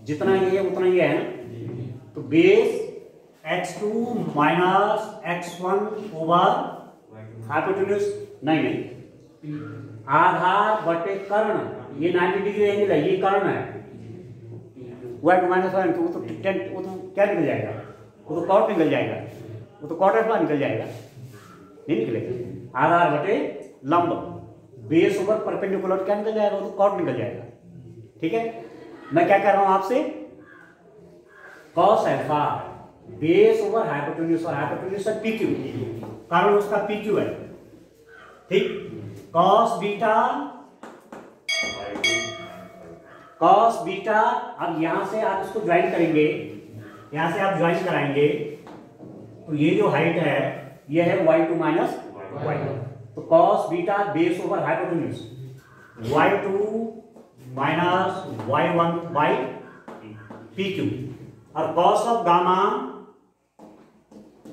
जितना ये है उतना ये है ना, तो base x2 minus x1 over hypotenuse, नहीं आधार बटे कर्ण, ये 90 डिग्री एंगल है, ये कर्ण है, y2 माइनस 1, वो तो क्या निकल जाएगा, वो तो कॉट निकल जाएगा, वो तो कॉट अल्फा निकल जाएगा, नहीं निकलेगा। आधार बटे लंब, बेस ओवर परपेंडिकुलर क्या निकल जाएगा, वो तो कॉट निकल जाएगा, ठीक है। मैं क्या कर रहा हूं आपसे, cos alpha base over hypotenuse, और हाइपोटेन्यूज है PQ, कारण उसका PQ है, ठीक। cos बीटा, अब यहां से आप इसको ज्वाइन करेंगे, यहां से आप ज्वाइन कराएंगे, तो ये जो हाइट है ये है y2 माइनस y1, तो cos beta base over hypotenuse y2 minus y1 by, P Q, और कॉस ऑफ गामा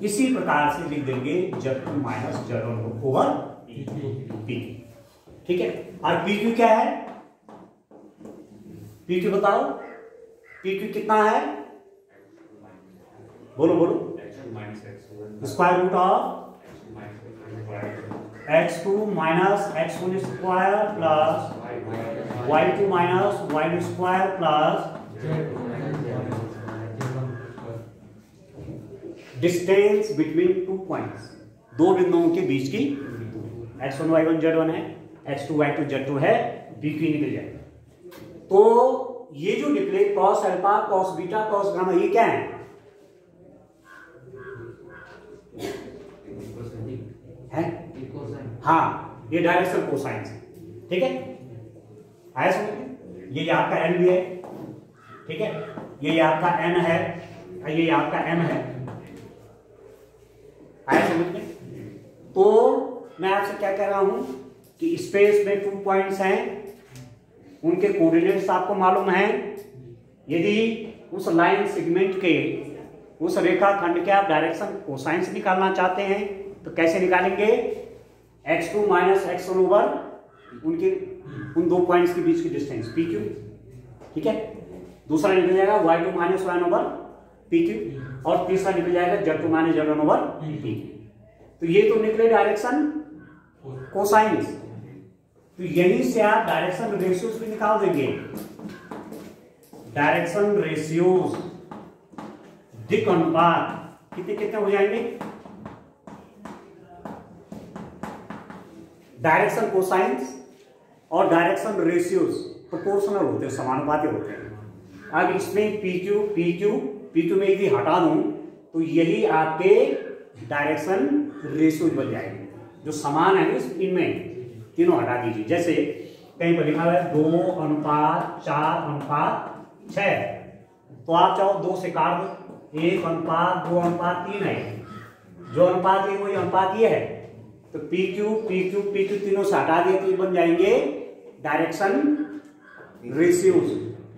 इसी प्रकार से लिख देंगे Z2 minus Z1 over P Q. ठीक है, और पी क्यू क्या है, पी क्यू बताओ, पी क्यू कितना है, बोलो बोलो, square root of x2 minus x1 square plus y2 minus y2 square plus distance between 2 points, दो बिंदुओं के बीच की, x1 y1 z1 है, x2 y2 z2 है, b की निकल जाएगी। तो ये जो निकले cos alpha cos beta cos gamma, ये क्या है, हाँ ये डायरेक्शन कोसाइन है। ठीक है, आया समझ में, ये आपका n भी है, ठीक है, ये आपका n है, ये आपका m है, आया समझ में। तो मैं आपसे क्या कह रहा हूं कि स्पेस में 2 पॉइंट्स हैं, उनके कोऑर्डिनेट्स आपको मालूम हैं। यदि उस लाइन सेगमेंट के, उस रेखा खंड के आप डायरेक्शन कोसाइन से निकालना चाहते हैं तो कैसे निकालेंगे, x2 माइनस x1 ओवर उनके उन 2 पॉइंट्स के बीच की डिस्टेंस पी क्यू। ठीक है, दूसरा निकल जाएगा y2 minus y1 over P Q, और तीसरा निकल जाएगा z2 minus z1 over P Q. तो ये तो निकले डायरेक्शन कोसाइन्स, तो यहीं से आप डायरेक्शन रेशियोज भी निकाल देंगे। डायरेक्शन रेशियोज दिक् अनुपात कितने कितने हो जाएंगे, डायरेक्शन कोसाइन्स और डायरेक्शन रेशियोज प्रोपोर्शनल होते हैं, समानुपाती होते हैं। अब इसमें पी क्यू में यदि हटा दूं तो यही आपके डायरेक्शन रेशियोज बन जाएंगे, जो समान है इनमें तीनों हटा दीजिए। जैसे कहीं पर लिखा हुआ है 2:4:6, तो आप चाहो 2 से काट दो, 1:2:3 है, जो अनुपात है वही अनुपात ये है। तो पी क्यू तीनों से हटा दिए तो बन जाएंगे डायरेक्शन रेशियोज,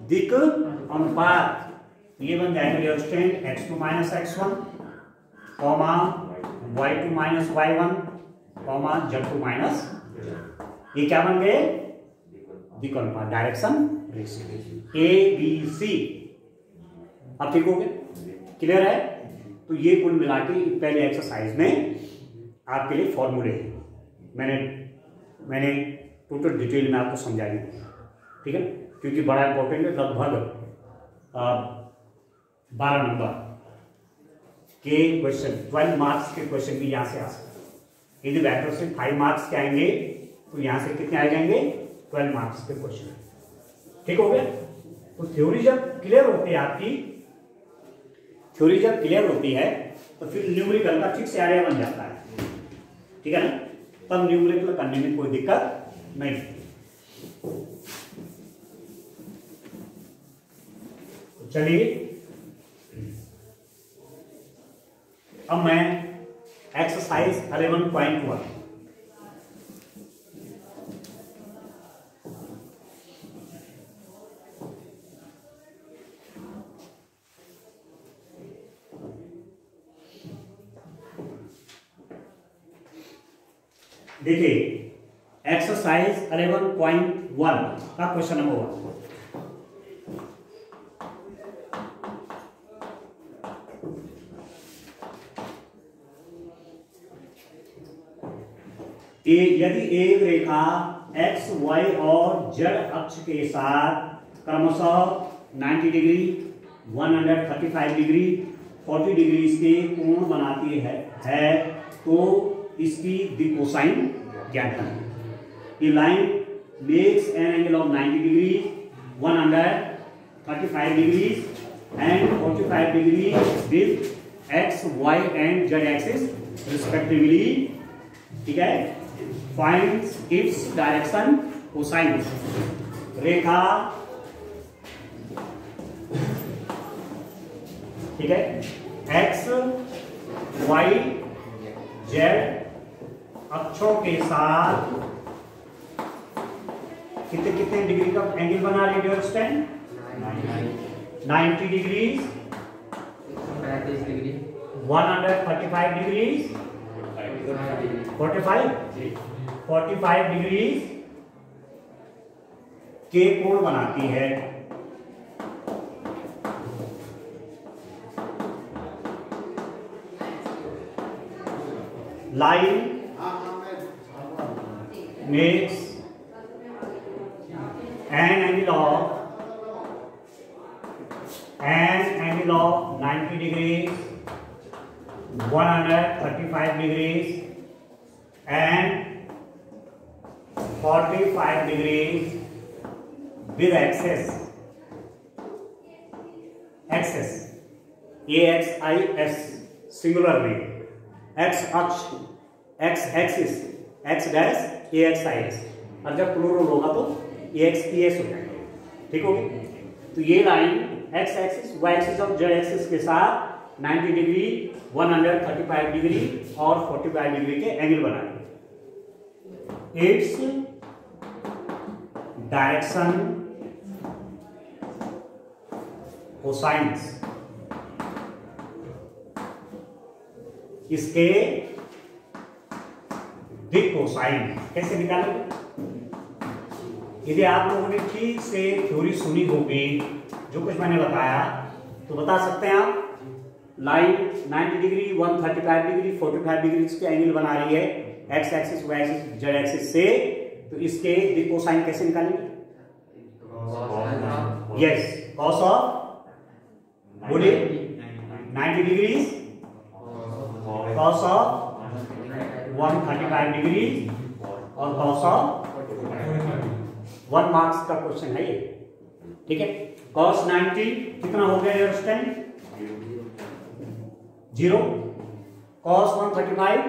दिक् अनुपात। ये बन जाएंगे stand x2 minus x1 comma y2 minus y1 comma z2 minus, ये क्या बन गए, दिक् अनुपात, डायरेक्शन रेशियो ABC। अब ठीक हो गए, क्लियर है। तो ये कुल मिला के पहले एक्सरसाइज में आपके लिए फॉर्मूले मैंने टोटल डिटेल में आपको समझा दिया। ठीक है, क्योंकि बड़ा इंपॉर्टेंट है, लगभग 12 नंबर के क्वेश्चन, 12 मार्क्स के क्वेश्चन भी यहां से आ सकते। यदि वेक्टर से 5 मार्क्स के आएंगे तो यहां से कितने आ जाएंगे, 12 मार्क्स के क्वेश्चन। ठीक हो गया। तो थ्योरी जब क्लियर होती है आपकी, थ्योरी जब क्लियर होती है तो फिर न्यूमेरिकल का ठीक से आइडिया बन जाता है। ठीक है ना, तब न्यूमेरिकल करने में कोई दिक्कत नहीं। तो चलिए अब मैं एक्सरसाइज 11.1 देखिए, एक्सरसाइज 11.1 का क्वेश्चन नंबर 1। यदि एक रेखा x, y और z अक्ष के साथ क्रमशः 90 डिग्री, 135 डिग्री, 40 डिग्री के कोण बनाती है तो इसकी दिक् कोसाइन ज्ञात करें। ये line makes an angle of 90 degree, 135 degree and 45 degree with x, y and z axis respectively. ठीक है, फाइंड्स इट्स डायरेक्शन कोसाइन। रेखा, ठीक है, x, y, z अक्षों के साथ कितने कितने डिग्री का एंगल बना रही है, 90 डिग्रीज, 135 डिग्री, 135 डिग्रीज, 45 डिग्रीज के कोण बनाती है। Line makes an angle of 90 degrees, 135 degrees and 45 degrees with axis AXIS singular में, x अक्ष, x axis, x dash AXIS, और जब प्लूरल होगा तो AXPS हो जाएगा। ठीक होगी। तो ये line x axis, y axis और z एक्सिस के साथ 90 डिग्री, 135 डिग्री और 45 डिग्री के एंगल बना रही है। इट्स डायरेक्शन कोसाइंस, इसके दिक कोसाइन कैसे निकालेंगे? यदि आप लोगों ने ठीक से थ्योरी सुनी होगी, जो कुछ मैंने बताया, तो बता सकते हैं आप लाइन 90 डिग्री, 135 डिग्री, 45 डिग्री के एंगल बना रही है X axis, Y axis, Z axis से, तो इसके दिक कोसाइन कैसे निकालेंगे? यस, कॉस ऑफ, बोलिए, 90 डिग्री, कॉस ऑफ 135 डिग्री और कॉस ऑफ 1 मार्क्स का क्वेश्चन है ये। ठीक है। कॉस 90 कितना हो गया योर स्टैंड? 0। कॉस 135,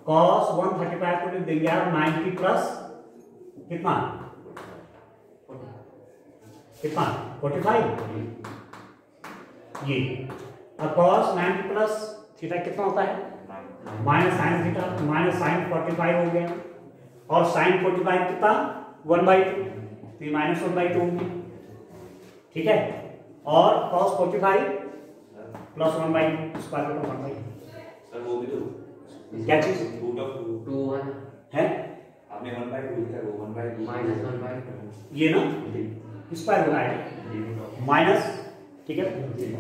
कॉस 135 को लिख देंगे आप 90 प्लस कितना 45 ये। अब कॉस 90 प्लस थीटा कितना होता है? Minus sine theta, minus sine 45 हो गया, और साइन 45 कितना 1/2, तो माइनस 1/2 होंगे। ठीक है। और cos 45 plus 1/2 square root of 1/2। Sir वो भी तो क्या चीज रूट ऑफ 2 1 है, आपने 1/2 लिखा है, वो 1/2 माइनस 1/2 ये ना स्क्वायर रूट आएगा माइनस, ठीक है,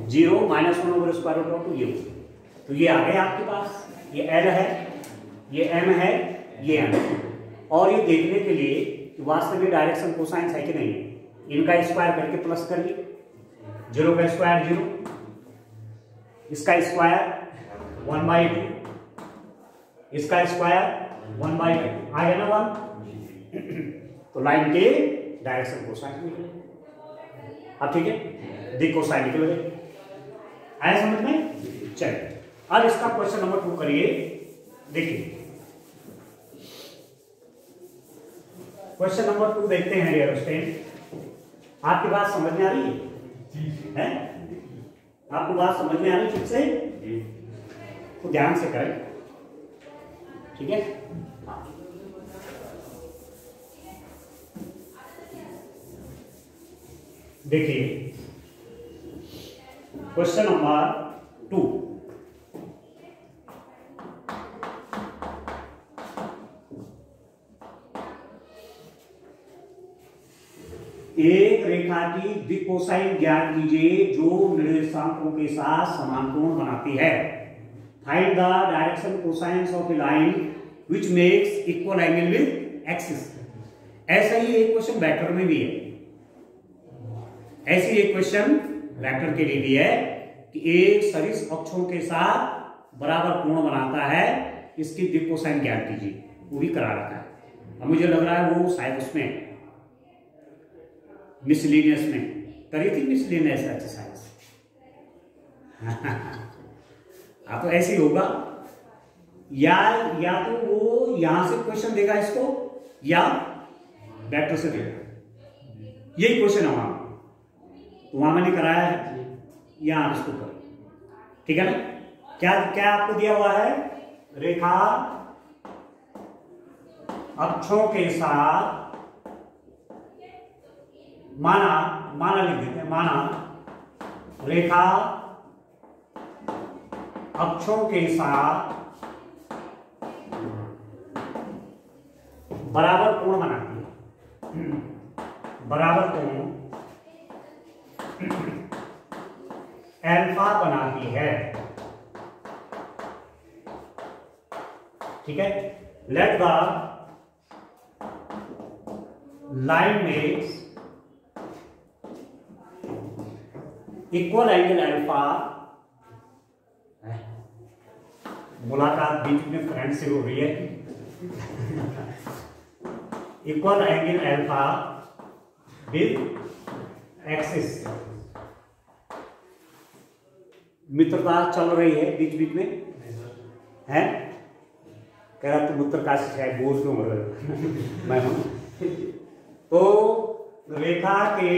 0 minus 1 over square root of 2 ये। तो ये आ गया आपके पास, ये L है, ये M है, ये M। और ये देखने के लिए वास्तव में डायरेक्शन कोसाइन है कि नहीं, इनका स्क्वायर करके प्लस करिए, 0 का स्क्वायर 0, इसका स्क्वायर 1/2, इसका स्क्वायर 1/2 आ गया ना 1। तो लाइन के डायरेक्शन कोसाइन निकले। अब ठीक है, दिक कोसाइन निकल गए। आया समझ में? चलिए अब इसका क्वेश्चन नंबर 2 करिए। देखिए क्वेश्चन नंबर 2 देखते हैं डियर स्टूडेंट। आपकी बात समझ में आ रही है? आपको बात समझ में आ रही है ठीक से? तो ध्यान से करें, ठीक है। देखिए क्वेश्चन नंबर 2, एक रेखा की दिक कोसाइन ज्ञात कीजिए जो निर्देशांकों के साथ समान कोण बनाती है। Find the direction cosines of A line which makes equal angle with axis. ऐसा ही एक क्वेश्चन वेक्टर में भी है, ऐसी एक क्वेश्चन वेक्टर के लिए भी है कि एक सदिश अक्षों के साथ बराबर कोण बनाता है, इसकी दिक कोसाइन ज्ञात कीजिए। वो भी करा रखा है। अब मुझे लग रहा है वो शायद उसमें मिसलिनियस में करी थी, मिसलिनियस एक्सरसाइज। हाँ तो ऐसे ही होगा, या तो वो यहां से क्वेश्चन देगा इसको, या वेक्टर से देगा। यही क्वेश्चन है वहां, तो वहां मैंने कराया है, यहां इसको करो, ठीक है ना। क्या क्या आपको दिया हुआ है? रेखा अक्षों के साथ माना लिख देते हैं, माना रेखा अक्षों के साथ बराबर कोण बनाती है, बराबर कोण अल्फा बनाती है। ठीक है, let the line makes equal angle alpha. मुलाकात बीच में फ्रेंड से हो रही है। Equal angle alpha with axis, मित्रता चल रही है बीच बीच में है। कह रहा तुम उत्तरकाशी से बोझ क्यों हो रहे हो? मैं हूं। तो रेखा के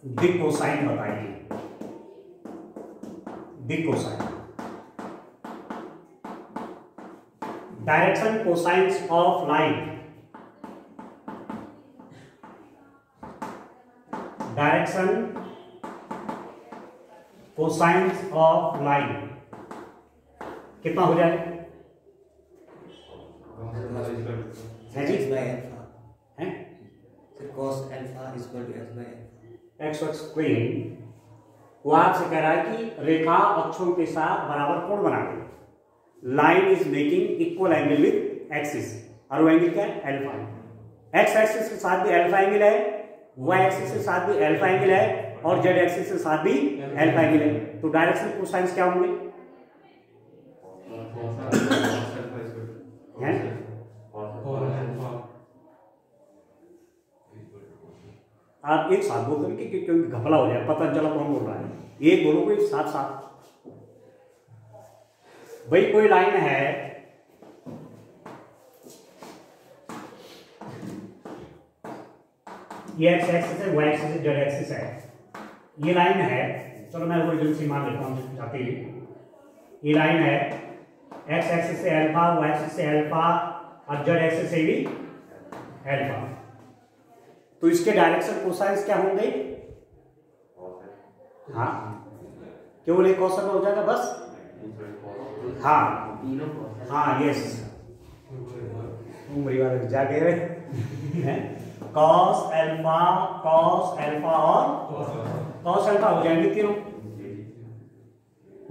दिक कोसाइन बताइए, दिक cosine, direction cosines of line, direction cosines of line कितना हो जाए? है जी, है cos alpha is equal to s by alpha। X x square. वो आपसे कह रहा है कि रेखा अक्षों के साथ बराबर कोण बना दे। Line is making equal angle with axis, और वो एंगल क्या है? अल्फा। एक्स एक्सिस के साथ भी अल्फा एंगल है, वाई एक्सिस के साथ भी अल्फा एंगल है, और जेड एक्सिस के साथ भी अल्फा एंगल है। तो डायरेक्शन कोसाइंस क्या होंगे? आप एक साथ बोल करके क्योंकि घपला हो जाए, पता चला कौन बोल रहा है। एक बोलो कोई साथ साथ। भाई कोई लाइन है, ये एक्स एक्सिस है, वाई एक्सिस है, जेड एक्सिस है। ये लाइन है, चलो मैं ओरिजिनल सी मान लेता हूँ जाते ही। ये लाइन है एक्स एक्सिस से अल्फा, वाई एक्सिस से अल्फा, और जेड एक्सिस से भी अल्फा। तो इसके डायरेक्शन कोसाइंस क्या होंगे? हाँ, केवल एक क्वेश्चन हो जाएगा बस। हाँ हाँ, यस, उम्र वाले जाके कॉस अल्फा और कॉस अल्फा हो जाएंगे तीनों।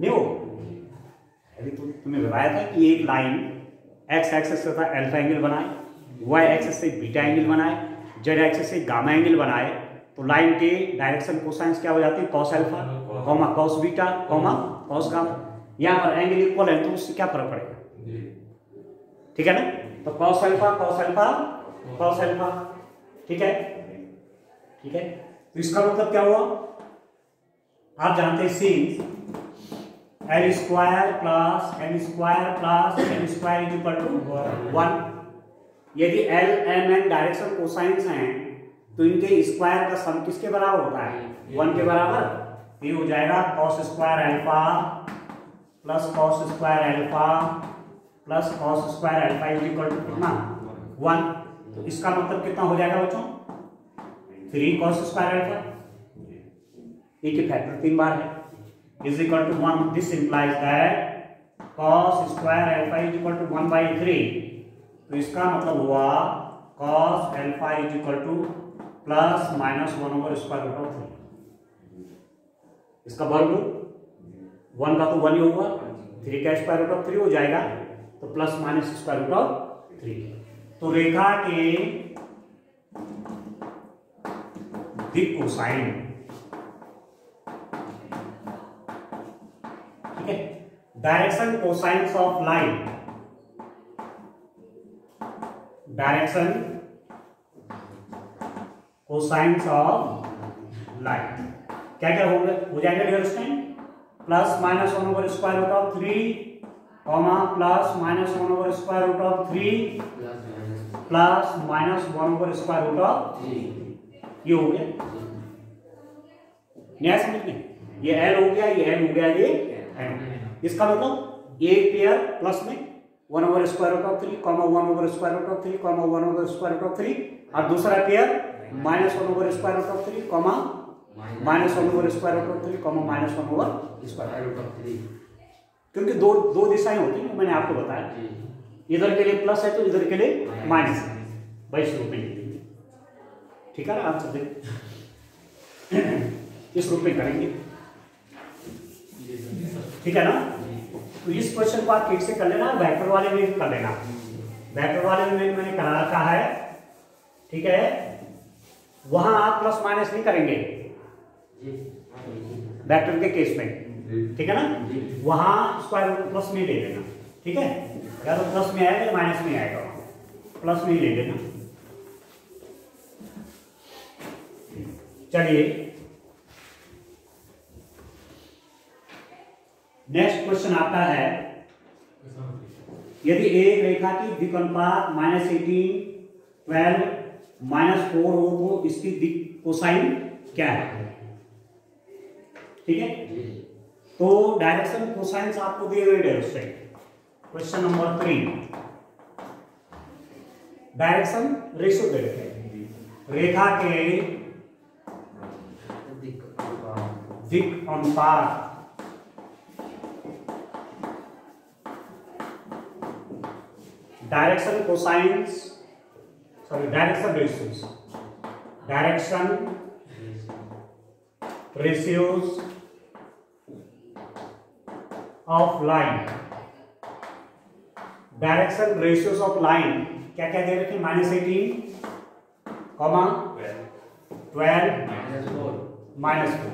नहीं हो अभी तो तुमने बताया था कि एक लाइन एक्स एक्सिस से अल्फा एंगल बनाए, वाई एक्सिस से बीटा एंगल बनाए, जेड एक्सिस से गामा एंगल बनाए, तो लाइन के डायरेक्शन कोसाइंस क्या हो जाती है? Cos alpha comma cos beta comma cos gamma. यहाँ पर एंगल इक्वल है तो उससे क्या फर्क पड़ेगा? ठीक है ना? तो cos alpha cos alpha cos alpha. ठीक है, ठीक है। तो इसका मतलब क्या हुआ? आप जानते हैं since L square plus M square plus M square is equal to 1। यदि L M N direction cosines हैं तो इनके स्क्वायर का सम किसके बराबर होता है? 1 के बराबर। ये हो जाएगा cos square alpha plus cos square alpha plus cos square alpha is equal to कितना? 1। तो इसका मतलब कितना हो जाएगा बच्चों? 3 कॉस स्क्वायर अल्फा। एक ही फैक्टर 3 बार है, is equal to 1। This implies that cos square alpha is equal to 1/3। तो इसका मतलब हुआ cos alpha is equal to plus minus 1/√3। इसका वर्ग 1 का तो 1 ही होगा, 3 का स्क्वायर/√3 हो जाएगा, तो प्लस माइनस स्क्वायर/√3। तो रेखा के दिक कोसाइन, ठीक है, direction cosines of line, direction cosines of line क्या क्या हो जाएगा dear student? Plus minus 1/√3 comma plus minus 1/√3 plus minus 1/√3। ये हो गया, न्याय समझ में? ये एल हो गया, ये एल हो गया, ये एल। इसका मतलब एक पेयर प्लस में 1/√3 कॉमा 1/√3 कॉमा 1/√3 और दूसरा पेयर -1/√3 कॉमा -1/√3 कॉमा -1/√3, क्योंकि दो दिशाएं होती हैं, मैंने आपको बताया। इधर के लिए प्लस है तो इधर के लिए माइनस है, भाई इस रूप में लिख देंगे। ठीक है ना, आंसर देख इस रूप में करेंगे, ठीक है ना। तो इस क्वेश्चन को आप ठीक से कर लेना, वेक्टर वाले में भी कर लेना। वेक्टर वाले में मैंने करा रखा है, ठीक है। वहां आप प्लस माइनस नहीं करेंगे वेक्टर के केस में, ठीक है ना। वहां स्क्वायर रूट प्लस में ले लेना, ठीक है। या तो प्लस में आएगा या माइनस में आएगा, प्लस में ही ले लेना। चलिए नेक्स्ट क्वेश्चन आता है, यदि एक रेखा की दिक् अनुपात -18, 12, -4 हो तो इसकी दिक् कोसाइन क्या है, ठीक है। तो डायरेक्शन कोसाइंस आपको दिए गए हैं उससे। क्वेश्चन नंबर 3, डायरेक्शन रेशियो दे रखे हैं, रेखा के दिक् अनुपात direction cosines, sorry direction ratios of line. Direction ratios of line क्या क्या दे रखे, -18, कॉमा 12, -4,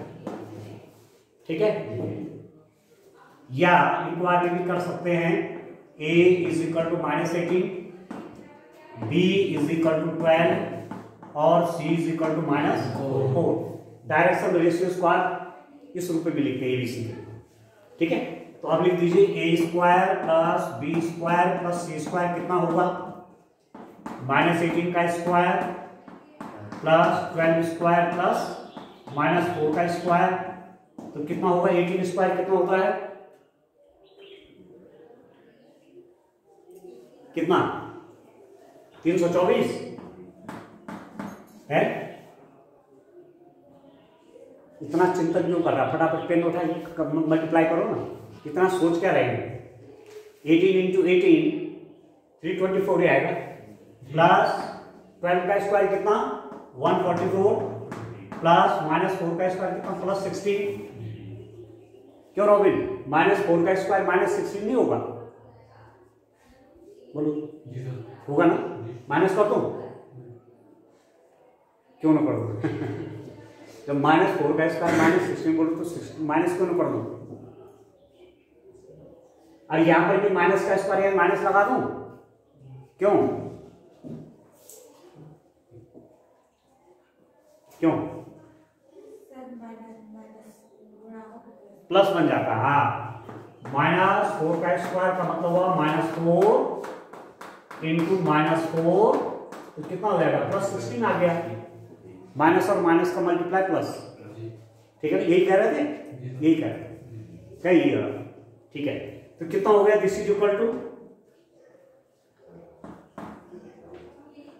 ठीक है। या इनको आगे भी कर सकते हैं, A is equal to -18, B is equal to 12 और C is equal to -4। Direction ratio square इस रूप में भी लिखते हैं ABC, ठीक है। तो अब लिख दीजिए A² plus B² plus C² कितना होगा, -18 का स्क्वायर प्लस 12² प्लस -4 का स्क्वायर, तो कितना होगा, 18² कितना होता है, कितना 324 है। इतना चिंतन क्यों कर रहा, फटाफट पेन उठाइए, मल्टीप्लाई करो ना, इतना सोच क्या रहेंगे। 18 × 18 324 आएगा, प्लस 12 का स्क्वायर कितना 144 प्लस -4 का स्क्वायर कितना +16। क्यों रॉबिन, -4 का स्क्वायर -16 नहीं होगा, बोलो होगा ना, माइनस कर दो, क्यों ना कर दो जब -4 का स्क्वायर -16 बोलो तो माइनस क्यों ना कर दो। और यहां पर भी माइनस का स्क्वायर है, माइनस लगा दूं, क्यों क्यों प्लस बन जाता है। हाँ, -4 का स्क्वायर का मतलब हुआ -4 इंटू -4, तो कितना हो जाएगा, +16 आ गया। माइनस और माइनस का मल्टीप्लाई प्लस, ठीक है। यही कह रहे थे, यही कह रहे थे, ठीक है। तो कितना हो गया, दिस इज इक्वल टू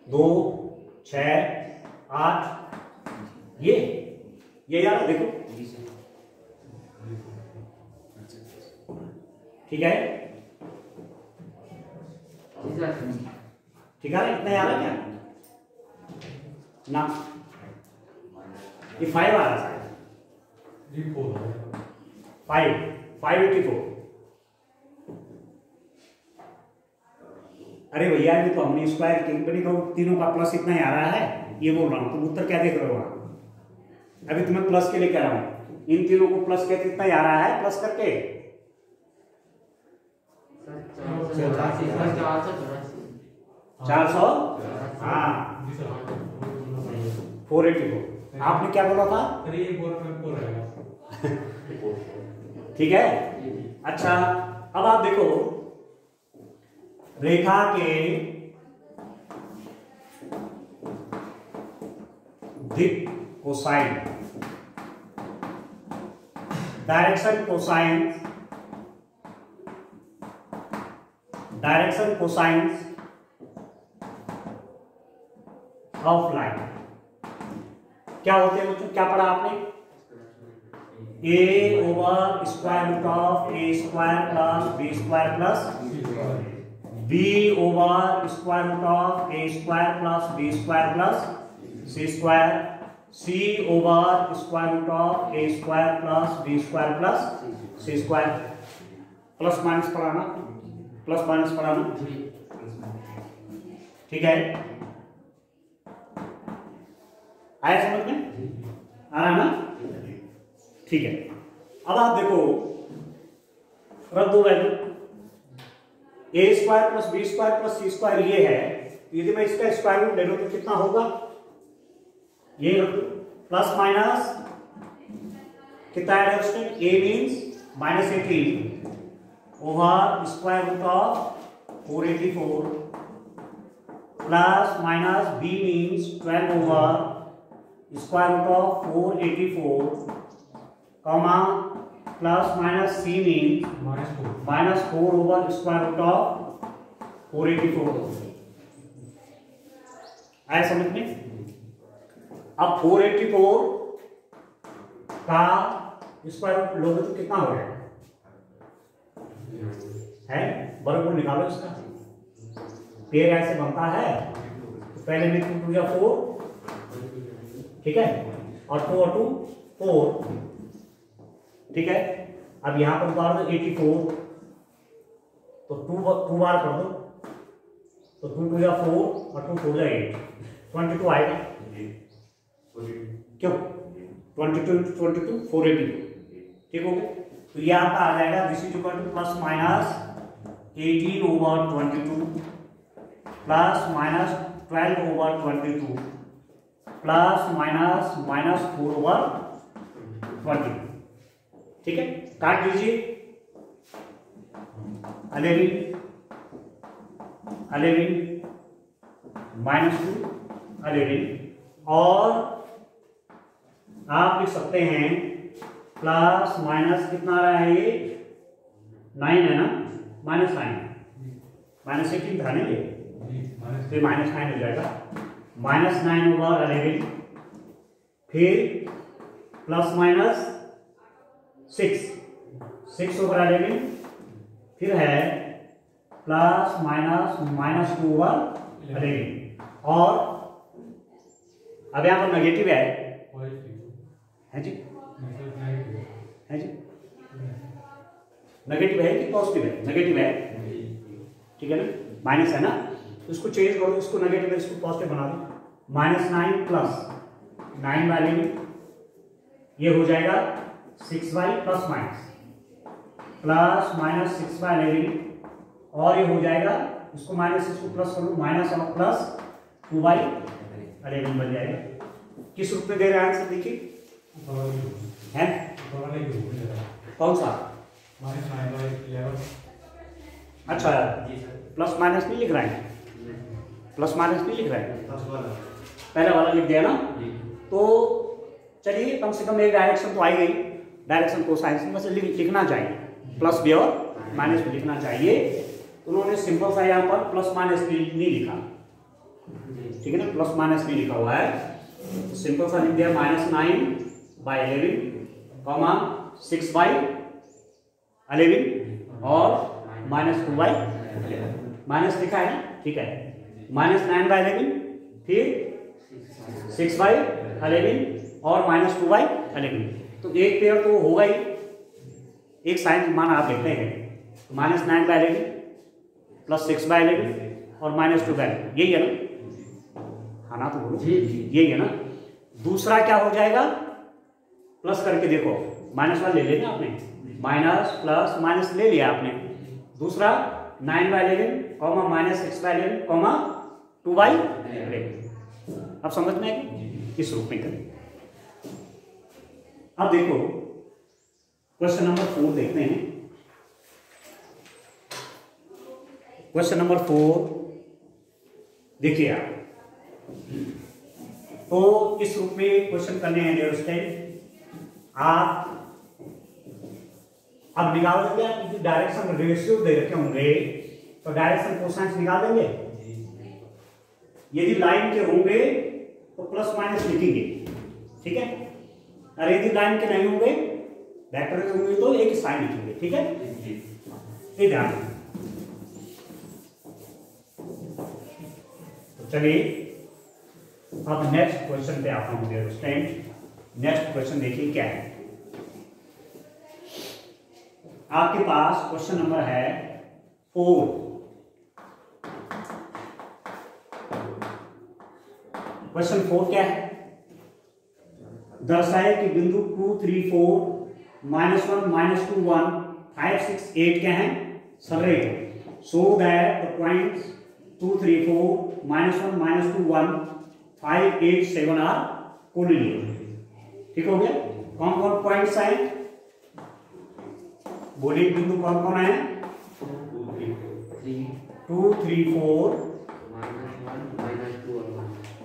2, 6, 8, ये यार देखो, ठीक है, ठीक है। इतना याद है क्या ना, ये 5 आ रहा है, 584। अरे भैया ये तो हमने स्क्वायर तीनों का प्लस इतना ही आ रहा है, ये बोल रहा हूं, तुम उत्तर क्या देख रहे हो वहां। अभी तुम्हें प्लस के लिए कह रहा हूं, इन तीनों को प्लस के कितना ही आ रहा है, प्लस करके 400, हाँ 484। आपने क्या बोला था, ठीक है। अच्छा, अब आप देखो रेखा के दिक् cosine, direction cosines of line, क्या होते हैं बच्चों, क्या पढ़ा आपने, a over square root of a square plus b square plus b over square root of a square plus b square plus c square, c over square root of a square plus b square plus c square. Plus minus पढ़ाना, प्लस माइनस पढ़ाना, ठीक है, आया समझ में, आ रहा ना, ठीक है। अब आप देखो, रख दो value, A square plus B square plus C square ये है, यदि मैं इसका स्क्वायर रूट ले लूं तो कितना होगा, ये रख दो, प्लस माइनस कितना है उसमें, A means minus 18 over square root of 484 plus minus B means 12 over square root of 484 comma plus minus C means minus 4 over square root of 484। आया समझ में। अब 484 का स्क्वायर रूट लोगे तो कितना हो जाएगा, है वर्गमूल निकालो इसका, पेड़ ऐसे बनता है तो पहले में 2 2 4, ठीक है, और 4 2 4, ठीक है। अब यहां पर उतार दो 84, तो 2 बार कर दो, तो 2 2 4 और 2 4 8, 22 आएगा, क्यों 22 22 482, ठीक हो गया। तो ये आपका आ जाएगा this is equal to plus minus 18 over 22 plus minus 12 over 22 plus minus minus 4 over 20, ठीक है। काट दीजिए 11 माइनस 2 11, और आप लिख सकते हैं प्लस माइनस कितना रहा है, ये 9 है ना, माइनस 9, माइनस 18 था नहीं, फिर माइनस 9 हो जाएगा, माइनस 9 ओवर 11, फिर प्लस माइनस 6 ओवर 11, फिर है प्लस माइनस माइनस 2 ओवर 11, और अब यहां पर नेगेटिव है जी, है जी, नेगेटिव है कि पॉजिटिव है, नेगेटिव है, ठीक है ना, माइनस है ना, तो इसको चेंज करो, इसको नेगेटिव है इसको पॉजिटिव बना दो, माइनस 9 प्लस 9 वाले ये हो जाएगा 6y plus minus plus minus 6/11, और ये हो जाएगा, इसको माइनस इसको प्लस करो, माइनस और प्लस 2/11 बन जाएगा। किस रूप में दे रहे हैं आंसर देखिए, है कौन सा, अच्छा प्लस माइनस नहीं लिख रहा है, प्लस माइनस नहीं लिख रहा है, पहला वाला लिख दिया ना, तो चलिए कम से कम एक डायरेक्शन तो आई गई, डायरेक्शन को साइंस में से लिखना चाहिए, प्लस भी और माइनस भी लिखना चाहिए, उन्होंने सिंपल सा यहाँ पर प्लस माइनस भी नहीं लिखा, ठीक है ना, प्लस माइनस भी लिखा हुआ है, तो सिंपल सा लिख दिया माइनस 9/11 कॉमा 6/11 और माइनस 2/11, माइनस लिखा है ना, ठीक है, माइनस 9/11 फिर 6/11 और माइनस 2/11, तो एक पेयर तो होगा ही, एक साइन मान आप देखते हैं, माइनस 9/11 प्लस 6/11 और माइनस 2/11, यही है ना, हाँ ना, तो बोलो यही है ना। दूसरा क्या हो जाएगा, प्लस करके देखो, माइनस वाला ले लेना आपने, माइनस प्लस माइनस ले लिया आपने, दूसरा 9/11 कॉमा माइनस 6/11 कॉमा 2/11, अब समझ में आएगी, इस रूप में करें। अब देखो क्वेश्चन नंबर 4 देखते हैं, क्वेश्चन नंबर 4 देखिए आप, तो इस रूप में क्वेश्चन करने हैं डियर स्टूडेंट। आप अब निकाल देंगे, आप डायरेक्शन रेशियो दे रखे होंगे तो डायरेक्शन कोसाइंस निकाल देंगे, यदि लाइन के होंगे तो प्लस माइनस लिखेंगे, ठीक है, अरे यदि लाइन के नहीं होंगे, वेक्टर के होंगे तो एक साइन लिखेंगे, ठीक है, ये ध्यान रखिए। तो चलिए अब नेक्स्ट क्वेश्चन पे आता हूं डियर स्टूडेंट। नेक्स्ट क्वेश्चन देखिए क्या है आपके पास। क्वेश्चन नंबर है 4। क्वेश्चन 4 क्या है? दर्शाए कि बिंदु 2, 3, 4, -1, -2, 1, 5, 6, 8 क्या है? संरेख। So that the points 2, 3, 4, -1, -2, 1, 5, 8, 7 are collinear. ठीक हो गया? कौन कौन पॉइंट्स आए? बोलिए बिंदु कौन कौन आए? 2, 3, 4,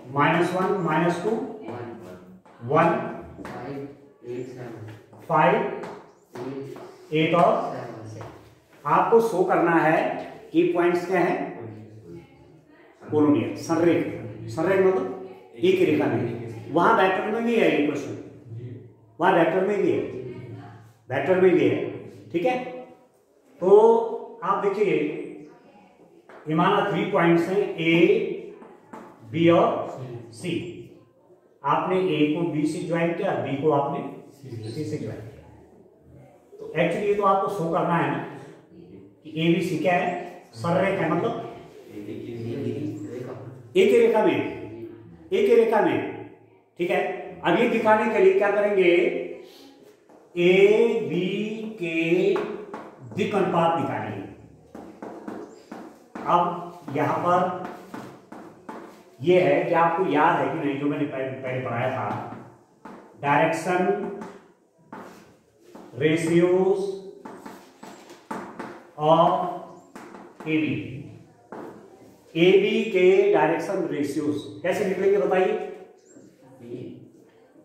-1, -2, 1, 5, 8 और 7। आपको शो करना है कि पॉइंट्स क्या है? कोलोनियल, संरेख। संरेख मतलब एक ही रेखा में। वहां वेक्टर में भी है ये क्वेश्चन, वहां वेक्टर में भी है, वेक्टर में भी है, ठीक है। तो आप देखिए ये माना 3 पॉइंट्स हैं ए, बी और सी। आपने ए को बी से ज्वाइन किया, बी को आपने सी से ज्वाइन किया। तो एक्चुअली ये तो आपको शो करना है ना कि ए बी सी क्या है? संरेख है, मतलब एक ही रेखा में, एक ही रेखा में, ठीक है। अब ये दिखाने के लिए क्या करेंगे? ए बी के दिक् अनुपात निकालेंगे। अब यहां पर ये है कि आपको याद है कि नहीं, जो मैंने पहले पढ़ाया था, direction ratios of A B. A B के डायरेक्शन रेशियोज कैसे निकलेंगे बताइए?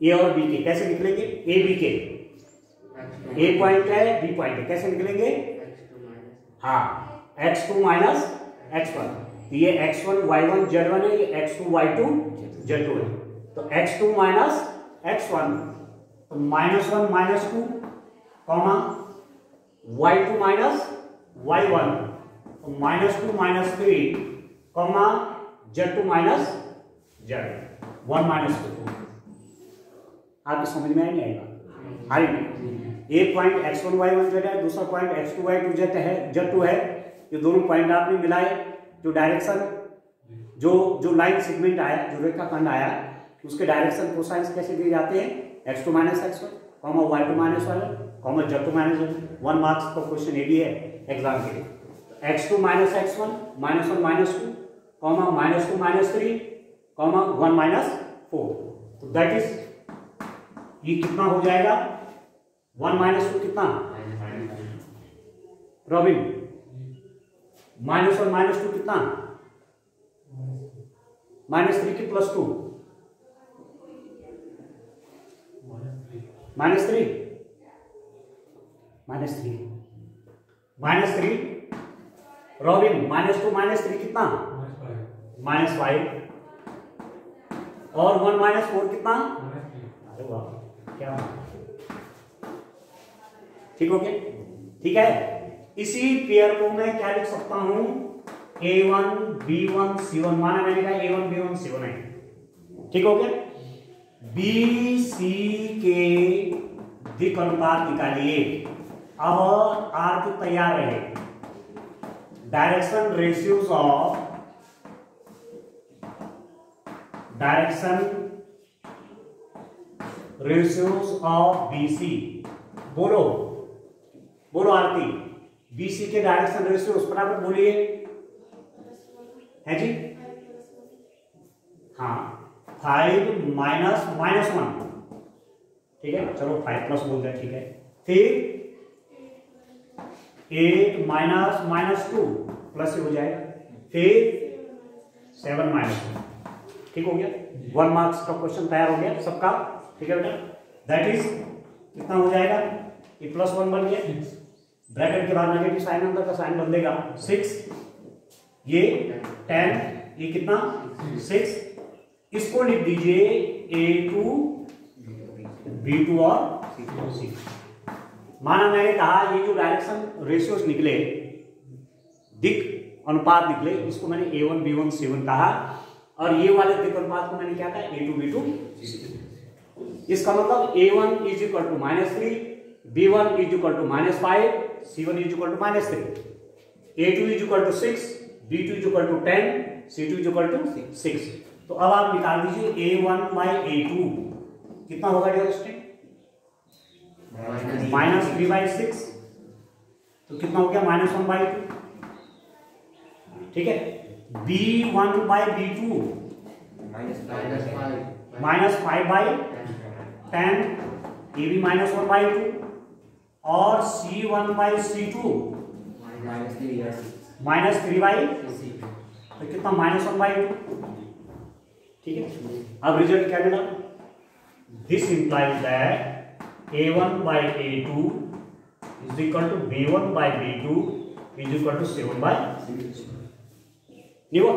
ए और बी के कैसे निकलेंगे? ए बी के, ए पॉइंट है, बी पॉइंट है, कैसे निकलेंगे? हाँ, x2 माइनस x1। तो ये x1 y1 z1 है, ये x2 y2 z2 है। तो x2 माइनस x1, तो -1 -2 कॉमा y2 माइनस y1, तो -2 -3 कॉमा z2 माइनस z1 -2। आपकी समझ में नहीं आएगा? आई एक पॉइंट x1 y1 z है, दूसरा पॉइंट x2 y2 z2 है। ये दोनों पॉइंट आपने मिलाए, जो डायरेक्शन जो लाइन सेगमेंट आया, जो रेखाखंड आया, उसके डायरेक्शन कोसाइंस कैसे दिए जाते हैं? x2 minus x1 comma y2 minus y1 comma z2 minus z2। 1 marks का क्वेश्चन ये भी है एग्जाम के लिए। x2 minus x1 -1 -2 comma -2 -3 comma 1 -4। तो दैट इज, ये कितना हो जाएगा? 1 -2 कितना? रॉबिन, -1 -2 कितना? -3 की +2 -3 -3 रॉबिन, -2 -3 कितना? -5 और 1 -4 कितना? अरे वाह, क्या ठीक हो गया? ठीक है। इसी पेयर को मैं क्या लिख सकता हूं? A1 B1 C1। माना मैंने कहा A1 B1 C1 है, ठीक हो गया। बी सी के दिक् अनुपात निकालिए। अब आर्क तैयार रहे। Direction ratios of BC। बोलो बोलो आरती, BC के डायरेक्शन रेशियोज बराबर बोलिए। है जी? हाँ, 5 -1, ठीक है, चलो 5 प्लस बोल दें, ठीक है। फिर 8 -2 प्लस हो जाएगा, फिर 7 -2, ठीक हो गया। 1 मार्क्स का क्वेश्चन तैयार हो गया सबका, ठीक है बेटा। दैट इज कितना हो जाएगा? ये +1 बन गया, ब्रैकेट के बाद नेगेटिव साइन, अंदर का साइन बन देगा 6, ये 10, ये कितना? 6। इसको लिख दीजिए A2 B2 और C2। माना मैंने कहा ये जो डायरेक्शन रेशियोज निकले, दिक अनुपात निकले, इसको मैंने A1 B1 C1 कहा, और ये वाले दिक अनुपात को मैंने क्या कहा A2 B2 C2। इसका मतलब A1 is equal to -3, B1 is equal to -5, C1 is equal to -3, A2 is equal to 6, B2 is equal to 10, C2 is equal to 6। तो अब आप निकाल दीजिए A1 बाई A2 कितना होगा डियर स्टूडेंट? -3/6। तो कितना हो गया? -1/2। ठीक है। B1 बाई B2 -5/10, ये भी -1/2, और C1 बाई C2 -3/6, तो कितना? -1/2। ठीक है। अब रिजल्ट क्या मिला? This implies that A1 by A2 is equal to B1 by B2 is equal to C1 by नहीं हुआ?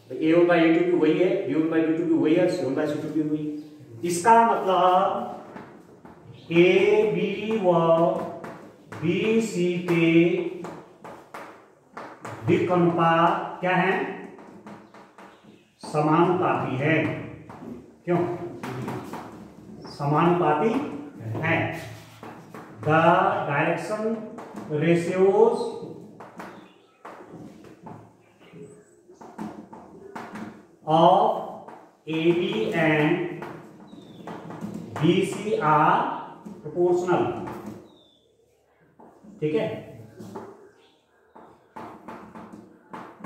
तो A1 बाई A2 भी वही है, B1 बाई B2 भी वही है, C1 बाई C2 भी वही है। इसका मतलब AB व BC के दिक अनुपात क्या है? समानुपाती है। क्यों समानुपाती है? The direction ratios of AB and BC are proportional. ठीक है।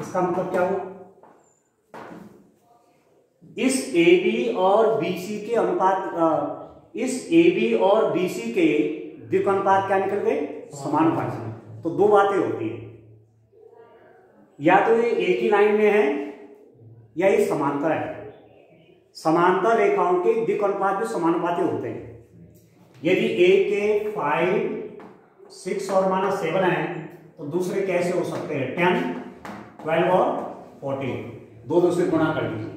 इसका मतलब क्या हुआ? इस AB और BC के अनुपात, इस AB और BC के दिक अनुपात क्या निकल गए? समानुपाती। तो दो बातें होती है, या तो ये एक ही लाइन में है या ये समांतर है। समांतर रेखाओं के दिक अनुपात भी समानुपाती होते हैं। यदि एक के 5, 6 और -7 है तो दूसरे कैसे हो सकते हैं? 10, 12 और 14, दो से गुणा कर दीजिए।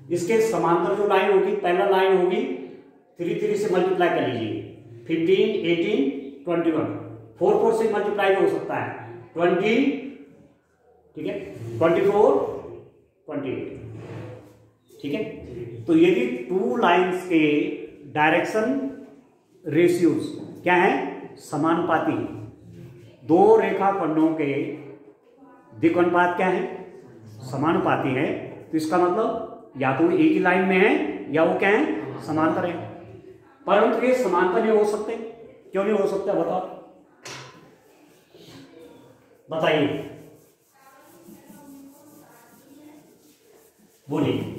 इसके समांतर जो लाइन होगी, पहला लाइन होगी 3 से मल्टीप्लाई कर लीजिए, 15, 18, 21, 4 से मल्टीप्लाई हो सकता है 20, ठीक है, 24, 28। ठीक है। तो यदि टू लाइंस के डायरेक्शन रेशियोज क्या है? समानुपाती। दो रेखा खंडों के दिक अनुपात क्या है? समानुपाती है। तो इसका मतलब या तो एक ही लाइन में है या वो क्या है? समांतर है। परंतु ये समांतर नहीं हो सकते। क्यों नहीं हो सकते? बताओ, बताइए, बोलिए।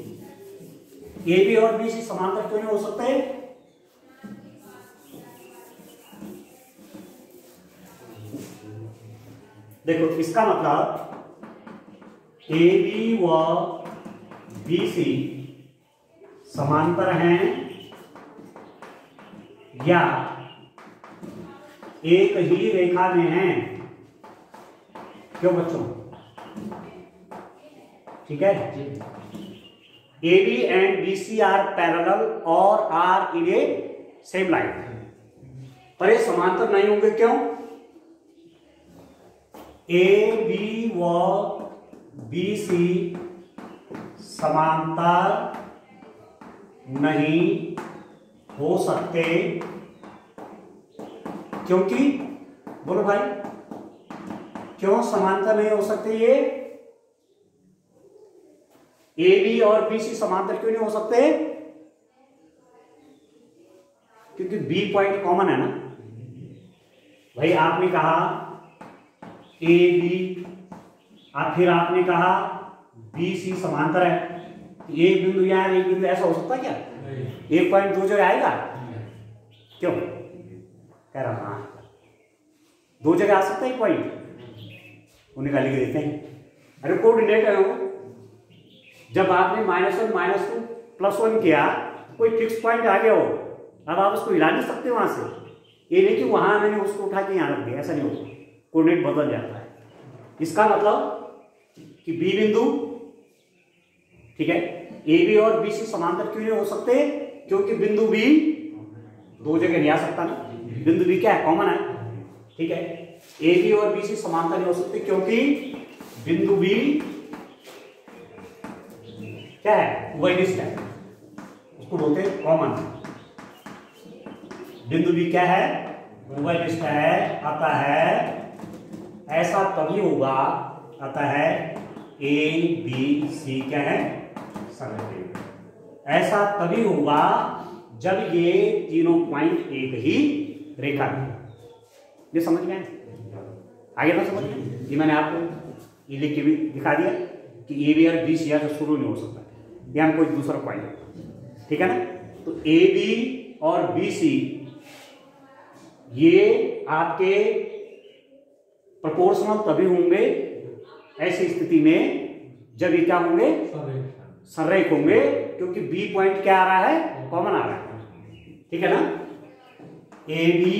AB और BC समांतर क्यों नहीं हो सकते? देखो, इसका मतलब AB व BC समांतर हैं या एक ही रेखा में हैं। क्यों बच्चों? ठीक है। AB and BC are parallel or are in a same line, पर ये समांतर नहीं होंगे। क्यों? AB व BC समांतर नहीं हो सकते, क्योंकि, बोलो भाई, क्यों समांतर नहीं हो सकते? ये AB और BC समांतर क्यों नहीं हो सकते? क्योंकि B पॉइंट कॉमन है ना भाई। आपने कहा AB, फिर आपने कहा BC समांतर है। एक बिंदु यहां, एक बिंदु, ऐसा हो सकता है क्या? एक पॉइंट दो जगह आएगा? क्यों कह रहा हूं? दो जगह आ सकता है पॉइंट, उन्हें गाली देते हैं। अरे कोऑर्डिनेट है वो। जब आपने -1, -2, +1 किया, कोई फिक्स पॉइंट आ गया हो, अब आप उसको हिला नहीं सकते वहां से। ये नहीं कि वहां मैंने उसको उठा के यहां रख दिया, ऐसा नहीं होता। कोऑर्डिनेट बदल जाता है। इसका मतलब कि B बिंदु, ठीक है, AB और BC समांतर क्यों नहीं हो सकते? क्योंकि बिंदु B दो जगह नहीं आ सकता ना, बिंदु बी क्या है, कॉमन है, ठीक है। ए बी और बी सी समांतर नहीं हो सकते क्योंकि बिंदु बी क्या है, वैडिस्ट है, उसको बोलते हैं कॉमन। बिंदु बी क्या है, वैडिस्ट है, आता है ऐसा तभी होगा, आता है ए बी सी क्या है, सरल। ऐसा तभी होगा जब ये तीनों पॉइंट एक ही रेखा में, ये समझ में आगे ना, समझ में, ये मैंने आपको ये लिख के भी दिखा दिया कि ए बी और बी सी या तो शुरू नहीं हो सकता, या कोई दूसरा पॉइंट, ठीक है ना। तो ए बी और बी सी ये आपके प्रोपोर्शनल तभी होंगे ऐसी स्थिति में जब ये क्या होंगे, संरेख होंगे, क्योंकि बी पॉइंट क्या आ रहा है, कॉमन आ रहा है, ठीक है ना। A B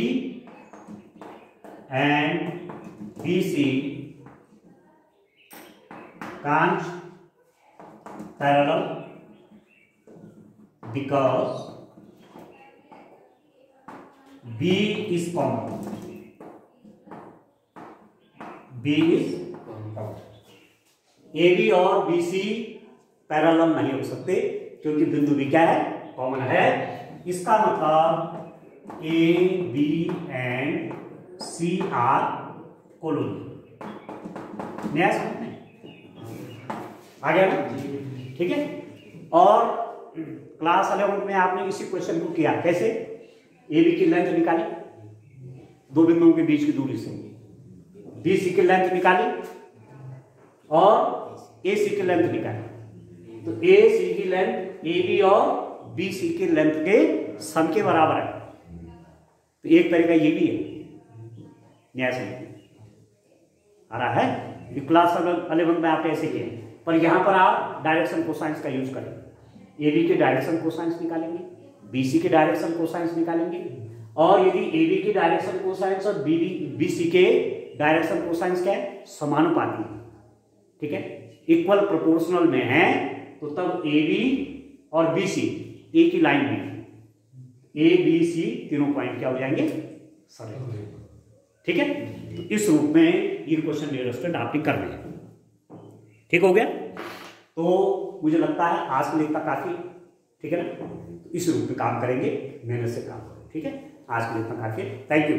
and B C can't parallel because B is common. B is common. AB और BC पैरेलल नहीं हो सकते क्योंकि बिंदु B क्या है, कॉमन है। इसका मतलब A, B and C are collinear. नया समझ में आ गया ना, ठीक है। और क्लास 11 में आपने इसी क्वेश्चन को किया, कैसे, ए बी की लेंथ निकाली दो बिंदुओं के बीच की दूरी से, बी सी की लेंथ निकाली और ए सी की लेंथ निकाली। तो ए सी की लेंथ ए बी और बी सी की लेंथ के सम के बराबर है। तो एक तरीका ये भी है, न्याय समझ आ रहा है। क्लास 11 में आप ऐसे किए, पर यहां पर आप डायरेक्शन कोसाइंस का यूज करें। ए बी के डायरेक्शन कोसाइंस निकालेंगे, बी सी के डायरेक्शन कोसाइंस निकालेंगे, और यदि ए बी की डायरेक्शन कोसाइंस और बी सी के डायरेक्शन कोसाइंस क्या है, समानुपाती है, ठीक है, इक्वल प्रोपोर्शनल में है, तो तब ए बी और बी सी एक ही लाइन में, ए बी सी तीनों पॉइंट क्या हो जाएंगे, सरल, ठीक है। तो इस रूप में ये क्वेश्चन डियर स्टूडेंट आपने कर लिया, ठीक हो गया। तो मुझे लगता है आज के लिए इतना काफी, ठीक है ना। तो इस रूप में काम करेंगे, मेहनत से काम करें, ठीक है। आज के लिए इतना काफी, थैंक यू।